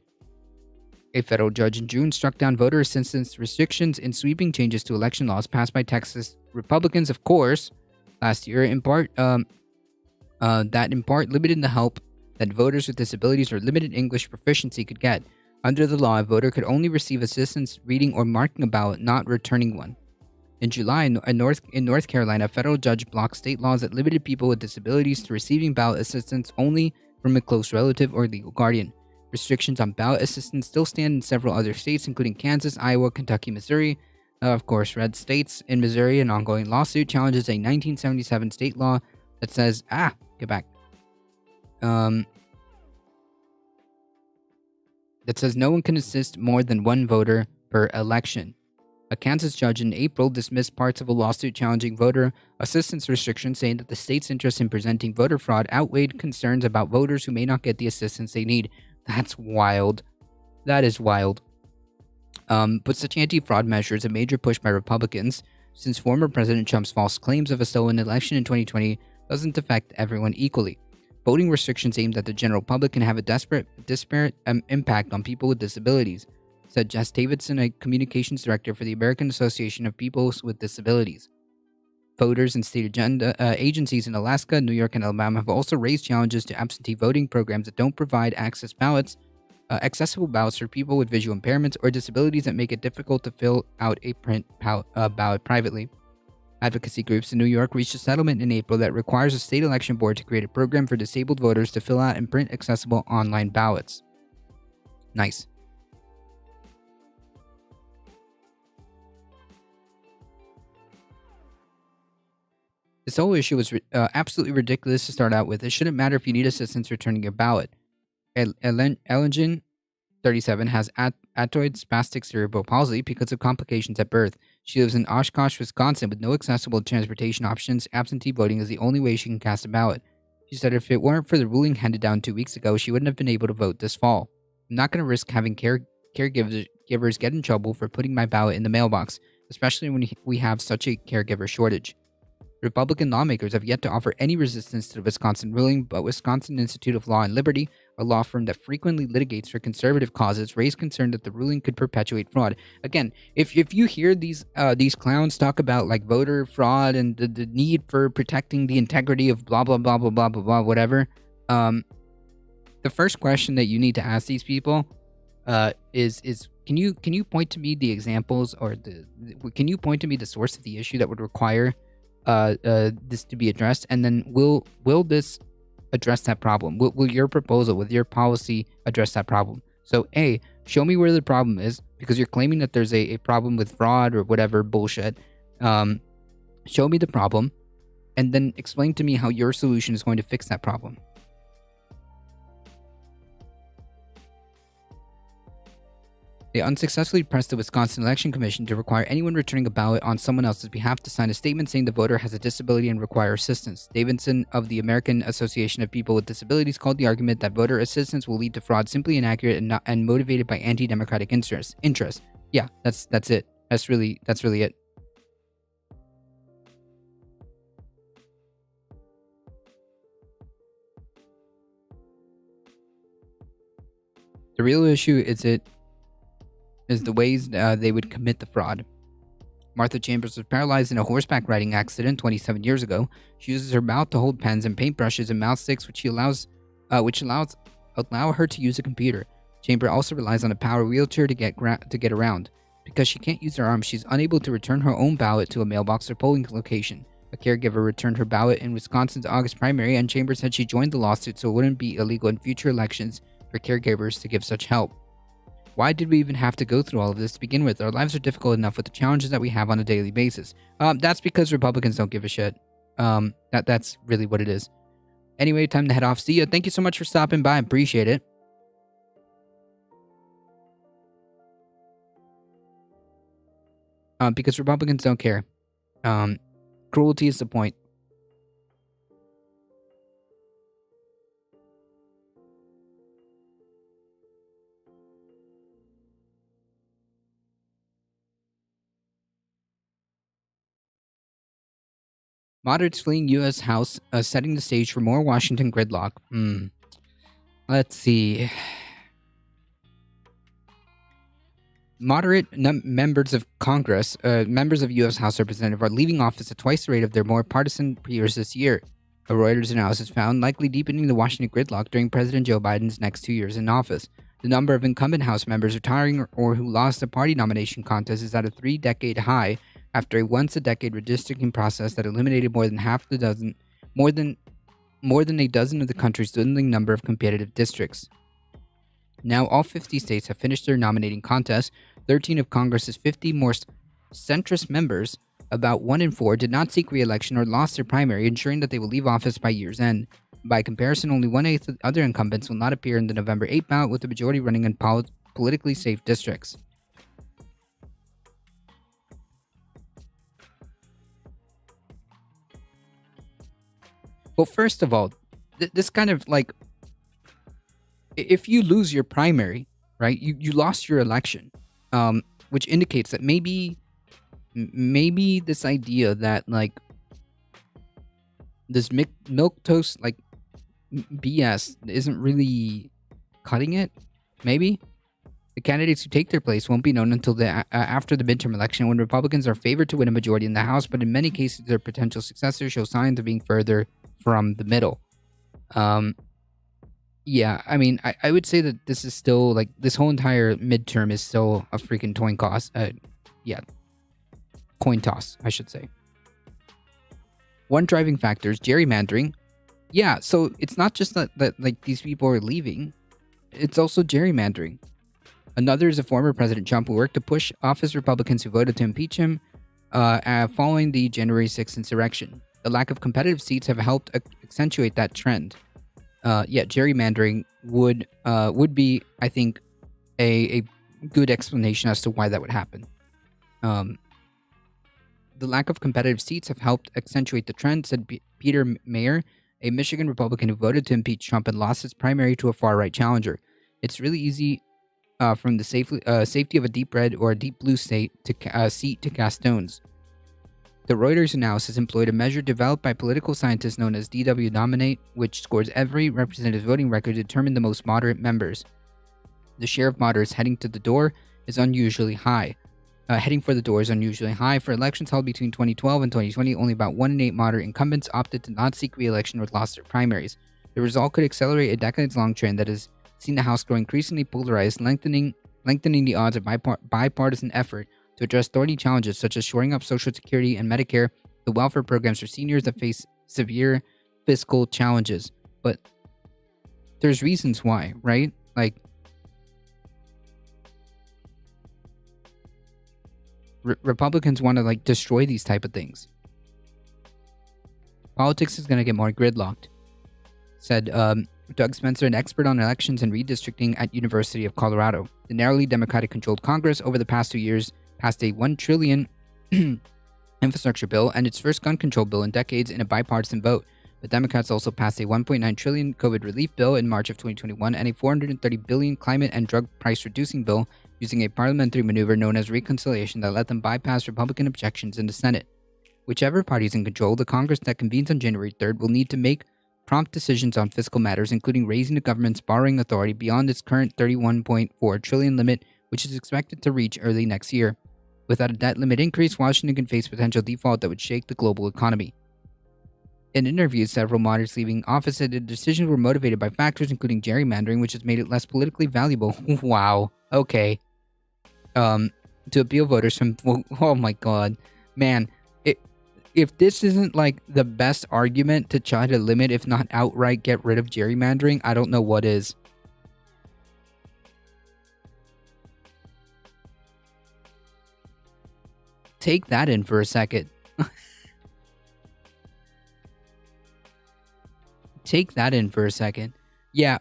A federal judge in June struck down voter assistance restrictions in sweeping changes to election laws passed by Texas Republicans, of course, last year, in part limited the help that voters with disabilities or limited English proficiency could get. Under the law, a voter could only receive assistance reading or marking a ballot, not returning one. In July, in North Carolina, a federal judge blocked state laws that limited people with disabilities to receiving ballot assistance only from a close relative or legal guardian. Restrictions on ballot assistance still stand in several other states, including Kansas, Iowa, Kentucky, Missouri. Of course, red states. In Missouri, an ongoing lawsuit challenges a 1977 state law that says, get back. That says no one can assist more than one voter per election. A Kansas judge in April dismissed parts of a lawsuit challenging voter assistance restrictions, saying that the state's interest in preventing voter fraud outweighed concerns about voters who may not get the assistance they need. That's wild. That is wild. But such anti-fraud measures a major push by Republicans, since former President Trump's false claims of a stolen election in 2020 doesn't affect everyone equally. Voting restrictions aimed at the general public can have a disparate impact on people with disabilities, said Jess Davidson, a communications director for the American Association of People with Disabilities. Voters and state agencies in Alaska, New York, and Alabama have also raised challenges to absentee voting programs that don't provide accessible ballots for people with visual impairments or disabilities that make it difficult to fill out a print ballot privately. Advocacy groups in New York reached a settlement in April that requires a state election board to create a program for disabled voters to fill out and print accessible online ballots. Nice. This whole issue was absolutely ridiculous to start out with. It shouldn't matter if you need assistance returning your ballot. Ellingen, 37, has atoid spastic cerebral palsy because of complications at birth. She lives in Oshkosh, Wisconsin, with no accessible transportation options. Absentee voting is the only way she can cast a ballot. She said if it weren't for the ruling handed down 2 weeks ago, she wouldn't have been able to vote this fall. I'm not going to risk having caregivers get in trouble for putting my ballot in the mailbox, especially when we have such a caregiver shortage. Republican lawmakers have yet to offer any resistance to the Wisconsin ruling, but Wisconsin Institute of Law and Liberty, a law firm that frequently litigates for conservative causes, raised concern that the ruling could perpetuate fraud. Again, if you hear these clowns talk about like voter fraud and the need for protecting the integrity of blah blah blah blah blah blah blah whatever, the first question that you need to ask these people is can you point to me the examples or can you point to me the source of the issue that would require this to be addressed, and then will this address that problem? Will your proposal, with your policy, address that problem? So A, show me where the problem is, because you're claiming that there's a problem with fraud or whatever bullshit. Show me the problem, and then explain to me how your solution is going to fix that problem. They unsuccessfully pressed the Wisconsin Election Commission to require anyone returning a ballot on someone else's behalf to sign a statement saying the voter has a disability and require assistance. Davidson of the American Association of People with Disabilities called the argument that voter assistance will lead to fraud simply inaccurate and motivated by anti-democratic interests. Yeah, that's it. That's really it. The real issue is the ways they would commit the fraud. Martha Chambers was paralyzed in a horseback riding accident 27 years ago. She uses her mouth to hold pens and paintbrushes and mouth sticks, which allow her to use a computer. Chambers also relies on a power wheelchair to get around. Because she can't use her arms, she's unable to return her own ballot to a mailbox or polling location. A caregiver returned her ballot in Wisconsin's August primary, and Chambers said she joined the lawsuit so it wouldn't be illegal in future elections for caregivers to give such help. Why did we even have to go through all of this to begin with? Our lives are difficult enough with the challenges that we have on a daily basis. That's because Republicans don't give a shit. That's really what it is. Anyway, time to head off. See ya. Thank you so much for stopping by. I appreciate it. Because Republicans don't care. Cruelty is the point. Moderates fleeing U.S. House, setting the stage for more Washington gridlock. Let's see. Moderate members of Congress, members of U.S. House Representatives, are leaving office at twice the rate of their more partisan peers this year. A Reuters analysis found likely deepening the Washington gridlock during President Joe Biden's next 2 years in office. The number of incumbent House members retiring or who lost a party nomination contest is at a 3-decade high, after a once-a-decade redistricting process that eliminated more than a dozen of the country's dwindling number of competitive districts. Now, all 50 states have finished their nominating contests. 13 of Congress's 50 most centrist members, about 1 in 4, did not seek re-election or lost their primary, ensuring that they will leave office by year's end. By comparison, only 1/8 of other incumbents will not appear in the November 8 ballot, with the majority running in politically safe districts. Well, first of all, this kind of like, if you lose your primary, right? You lost your election, which indicates that maybe this idea that like this milk toast like BS isn't really cutting it. Maybe the candidates who take their place won't be known until after the midterm election, when Republicans are favored to win a majority in the House, but in many cases their potential successors show signs of being further from the middle. Yeah, I mean, I would say that this is still like this whole entire midterm is still a freaking coin toss. Coin toss, I should say. One driving factor is gerrymandering. Yeah, so it's not just that like these people are leaving; it's also gerrymandering. Another is a former President Trump who worked to push office Republicans who voted to impeach him following the January 6th insurrection. The lack of competitive seats have helped accentuate that trend. Gerrymandering would be, I think, a good explanation as to why that would happen. The lack of competitive seats have helped accentuate the trend, said Peter Mayer, a Michigan Republican who voted to impeach Trump and lost his primary to a far-right challenger. It's really easy from the safety of a deep red or a deep blue seat to cast stones. The Reuters analysis employed a measure developed by political scientists known as DW Nominate, which scores every representative's voting record to determine the most moderate members. The share of moderates heading for the door is unusually high. For elections held between 2012 and 2020, only about 1 in 8 moderate incumbents opted to not seek re-election or lost their primaries. The result could accelerate a decades-long trend that has seen the House grow increasingly polarized, lengthening the odds of bipartisan effort to address thorny challenges such as shoring up Social Security and Medicare, the welfare programs for seniors that face severe fiscal challenges. But there's reasons why, right? Like, Republicans want to like destroy these type of things. Politics is going to get more gridlocked, said Doug Spencer, an expert on elections and redistricting at University of Colorado. The narrowly Democratic-controlled Congress over the past 2 years passed a $1 trillion infrastructure bill and its first gun control bill in decades in a bipartisan vote. The Democrats also passed a $1.9 trillion COVID relief bill in March of 2021 and a $430 billion climate and drug price reducing bill using a parliamentary maneuver known as reconciliation that let them bypass Republican objections in the Senate. Whichever party is in control, the Congress that convenes on January 3rd will need to make prompt decisions on fiscal matters, including raising the government's borrowing authority beyond its current $31.4 trillion limit, which is expected to reach early next year. Without a debt limit increase, Washington can face potential default that would shake the global economy. In interviews, several moderates leaving office said the decisions were motivated by factors including gerrymandering, which has made it less politically valuable. Wow. Okay. To appeal voters from... Oh my god. Man. If this isn't like the best argument to try to limit, if not outright get rid of gerrymandering, I don't know what is. Take that in for a second. Take that in for a second. Yeah,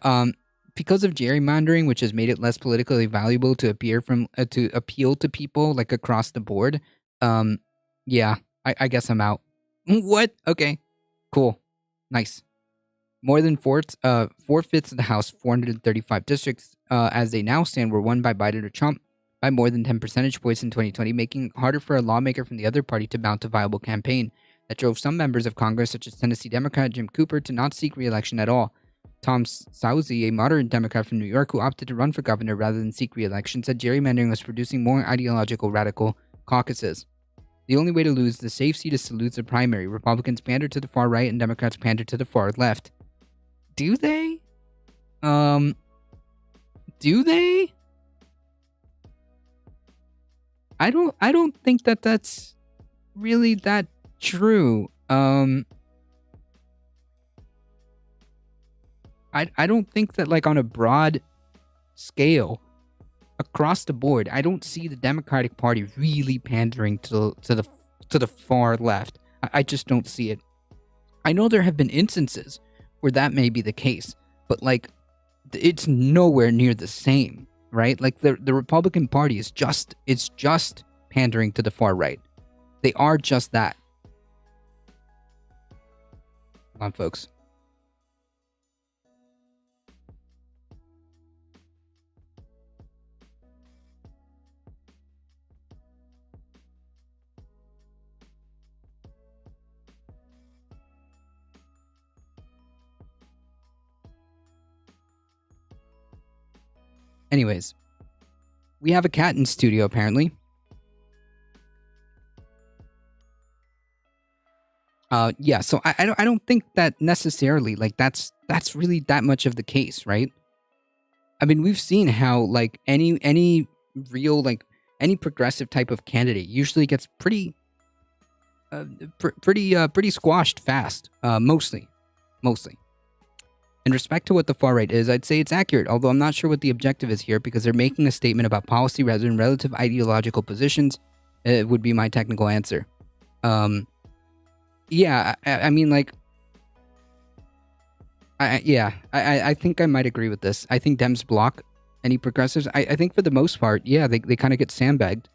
because of gerrymandering, which has made it less politically valuable to appeal to people like across the board. Yeah, I guess I'm out. What? Okay, cool, nice. More than 4/5 of the House, 435 districts, as they now stand, were won by Biden or Trump by more than 10 percentage points in 2020, making it harder for a lawmaker from the other party to mount a viable campaign. That drove some members of Congress, such as Tennessee Democrat Jim Cooper, to not seek re-election at all. Tom Suozzi, a moderate Democrat from New York who opted to run for governor rather than seek re-election, said gerrymandering was producing more ideological radical caucuses. The only way to lose the safe seat is to lose the primary. Republicans pander to the far right and Democrats pander to the far left. Do they? Do they? I don't think that that's really that true. I don't think that, like, on a broad scale across the board, I don't see the Democratic Party really pandering to the far left. I just don't see it. I know there have been instances where that may be the case, but like it's nowhere near the same, right? Like the Republican Party is just pandering to the far right. They are just that. Come on, folks. Anyways, we have a cat in studio apparently. Yeah, so I don't think that necessarily like that's really that much of the case, right? I mean, we've seen how like any real like any progressive type of candidate usually gets pretty pretty squashed fast. Mostly. In respect to what the far right is, I'd say it's accurate, although I'm not sure what the objective is here because they're making a statement about policy rather than relative ideological positions. It would be my technical answer. Yeah, I mean, like, I think I might agree with this. I think Dems block any progressives. I think for the most part, yeah, they kind of get sandbagged.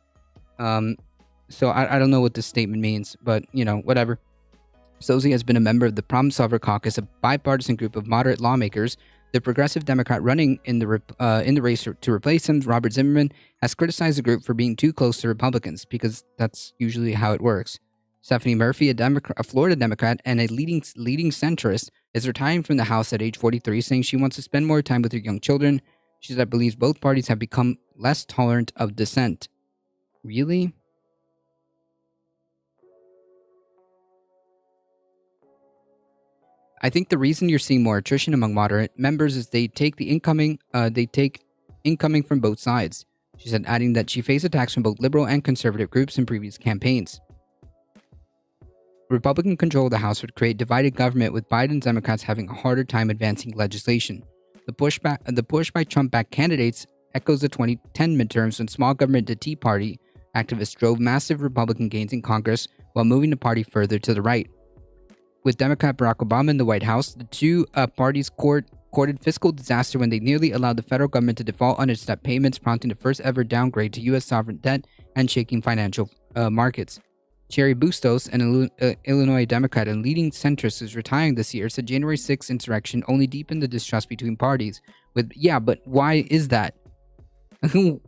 So I don't know what this statement means, but, you know, whatever. Sozi has been a member of the Problem Solver Caucus, a bipartisan group of moderate lawmakers. The progressive Democrat running in the race to replace him, Robert Zimmerman, has criticized the group for being too close to Republicans, because that's usually how it works. Stephanie Murphy, a Florida Democrat and a leading centrist, is retiring from the House at age 43, saying she wants to spend more time with her young children. She said believes both parties have become less tolerant of dissent. Really? I think the reason you're seeing more attrition among moderate members is they take incoming from both sides. She said, adding that she faced attacks from both liberal and conservative groups in previous campaigns. Republican control of the House would create divided government, with Biden Democrats having a harder time advancing legislation. The push by Trump-backed candidates echoes the 2010 midterms, when small government to Tea Party activists drove massive Republican gains in Congress while moving the party further to the right. With Democrat Barack Obama in the White House, the two parties courted fiscal disaster when they nearly allowed the federal government to default on its debt payments, prompting the first ever downgrade to U.S. sovereign debt and shaking financial markets. Cherry Bustos, an Illinois Democrat and leading centrist who's retiring this year, said January 6th insurrection only deepened the distrust between parties. But why is that?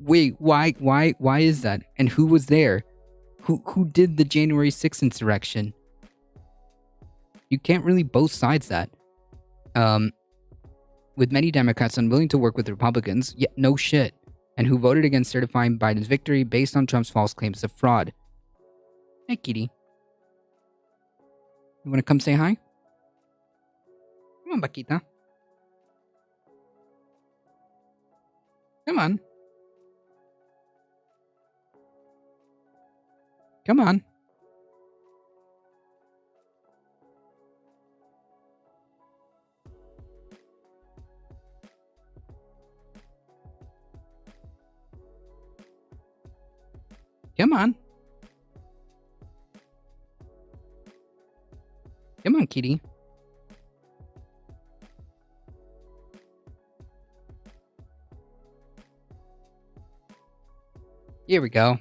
Wait, why is that? And who was there? Who did the January 6th insurrection? You can't really both sides that. With many Democrats unwilling to work with Republicans, yeah, no shit, and who voted against certifying Biden's victory based on Trump's false claims of fraud. Hey, kitty. You want to come say hi? Come on, Paquita. Come on. Come on. Come on. Come on, kitty. Here we go.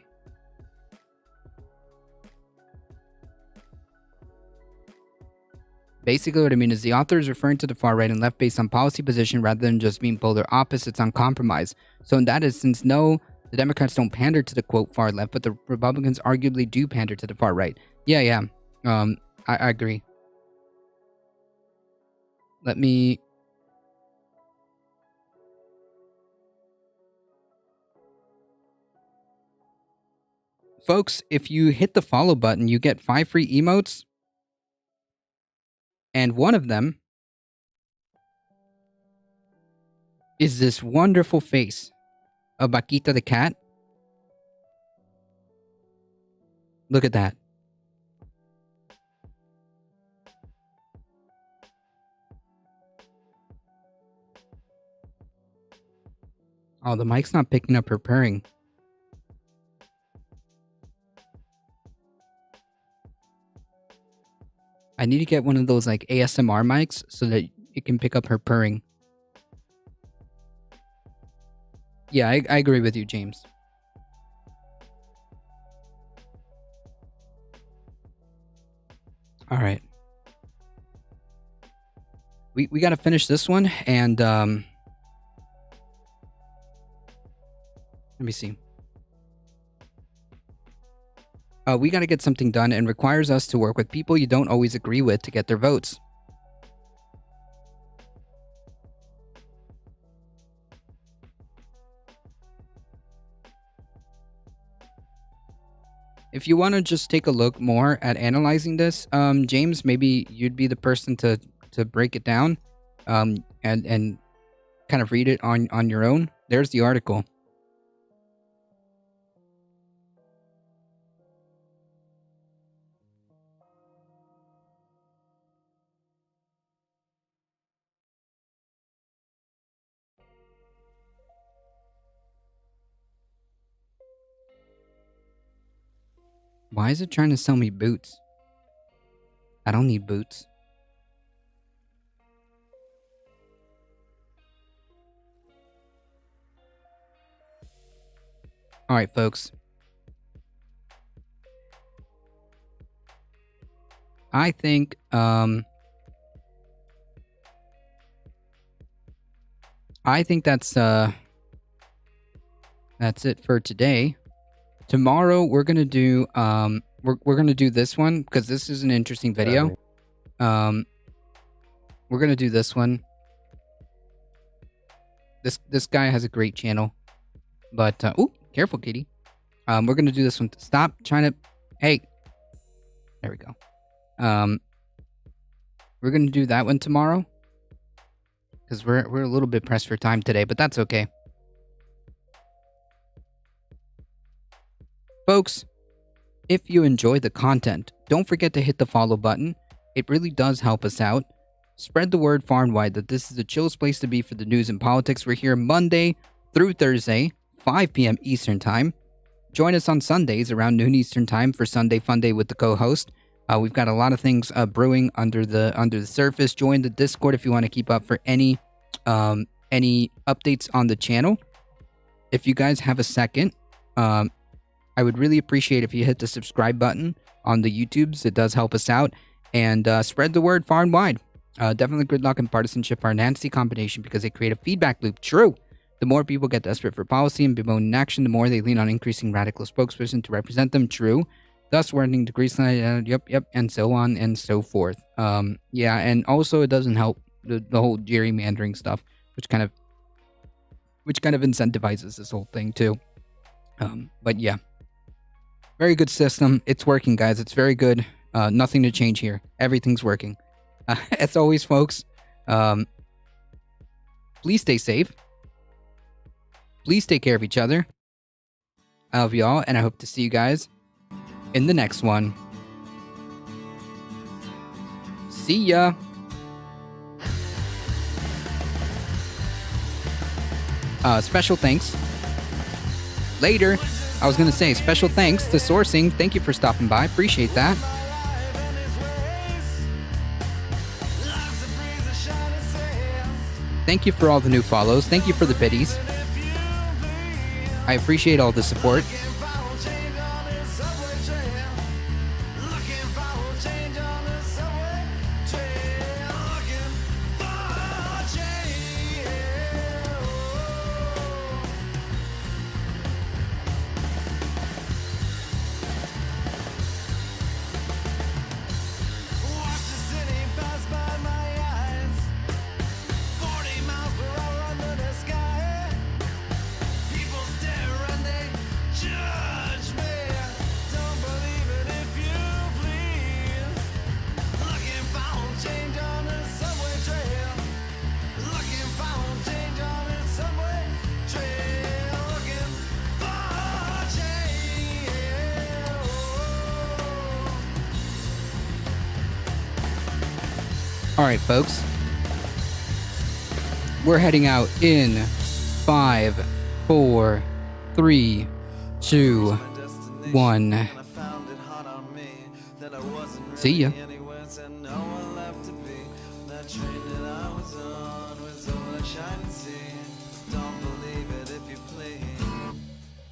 Basically, what I mean is the author is referring to the far right and left based on policy position rather than just being polar opposites on compromise. So in that instance, no, the Democrats don't pander to the quote far left, but the Republicans arguably do pander to the far right. Yeah. I agree. Let me... Folks, if you hit the follow button, you get 5 free emotes. And one of them is this wonderful face of Paquita the cat. Look at that. Oh, the mic's not picking up her purring. I need to get one of those like ASMR mics so that it can pick up her purring. Yeah, I agree with you, James. All right. we got to finish this one, and let me see. We got to get something done, and requires us to work with people you don't always agree with to get their votes. If you want to just take a look more at analyzing this, James, maybe you'd be the person to break it down, and kind of read it on your own. There's the article. Why is it trying to sell me boots? I don't need boots. All right, folks. I think that's it for today. Tomorrow we're gonna do we're gonna do this one because this is an interesting video. We're gonna do this one. This guy has a great channel, but ooh, careful, kitty. We're gonna do this one. Stop trying to. Hey, there we go. We're gonna do that one tomorrow because we're a little bit pressed for time today, but that's okay. Folks, if you enjoy the content, don't forget to hit the follow button. It really does help us out. Spread the word far and wide that this is the chillest place to be for the news and politics. We're here Monday through Thursday, 5 p.m. Eastern Time. Join us on Sundays around noon Eastern Time for Sunday Fun Day with the co-host. We've got a lot of things brewing under the surface. Join the Discord if you want to keep up for any updates on the channel. If you guys have a second, I would really appreciate if you hit the subscribe button on the YouTubes. It does help us out. And spread the word far and wide. Definitely gridlock and partisanship are a nasty combination because they create a feedback loop. True. The more people get desperate for policy and bemoan inaction, the more they lean on increasing radical spokesperson to represent them. True. Thus widening the grease line, yep, and so on and so forth. Yeah, and also it doesn't help the whole gerrymandering stuff, which kind of incentivizes this whole thing too. But yeah. Very good system. It's working, guys. It's very good. Nothing to change here. Everything's working. As always, folks, please stay safe. Please take care of each other. I love y'all, and I hope to see you guys in the next one. See ya. Special thanks. Later. I was going to say special thanks to Sourcing. Thank you for stopping by. Appreciate that. Thank you for all the new follows. Thank you for the biddies. I appreciate all the support. Alright, folks. We're heading out in 5, 4, 3, 2, 1. See ya. That train that I was on was all I shine and see.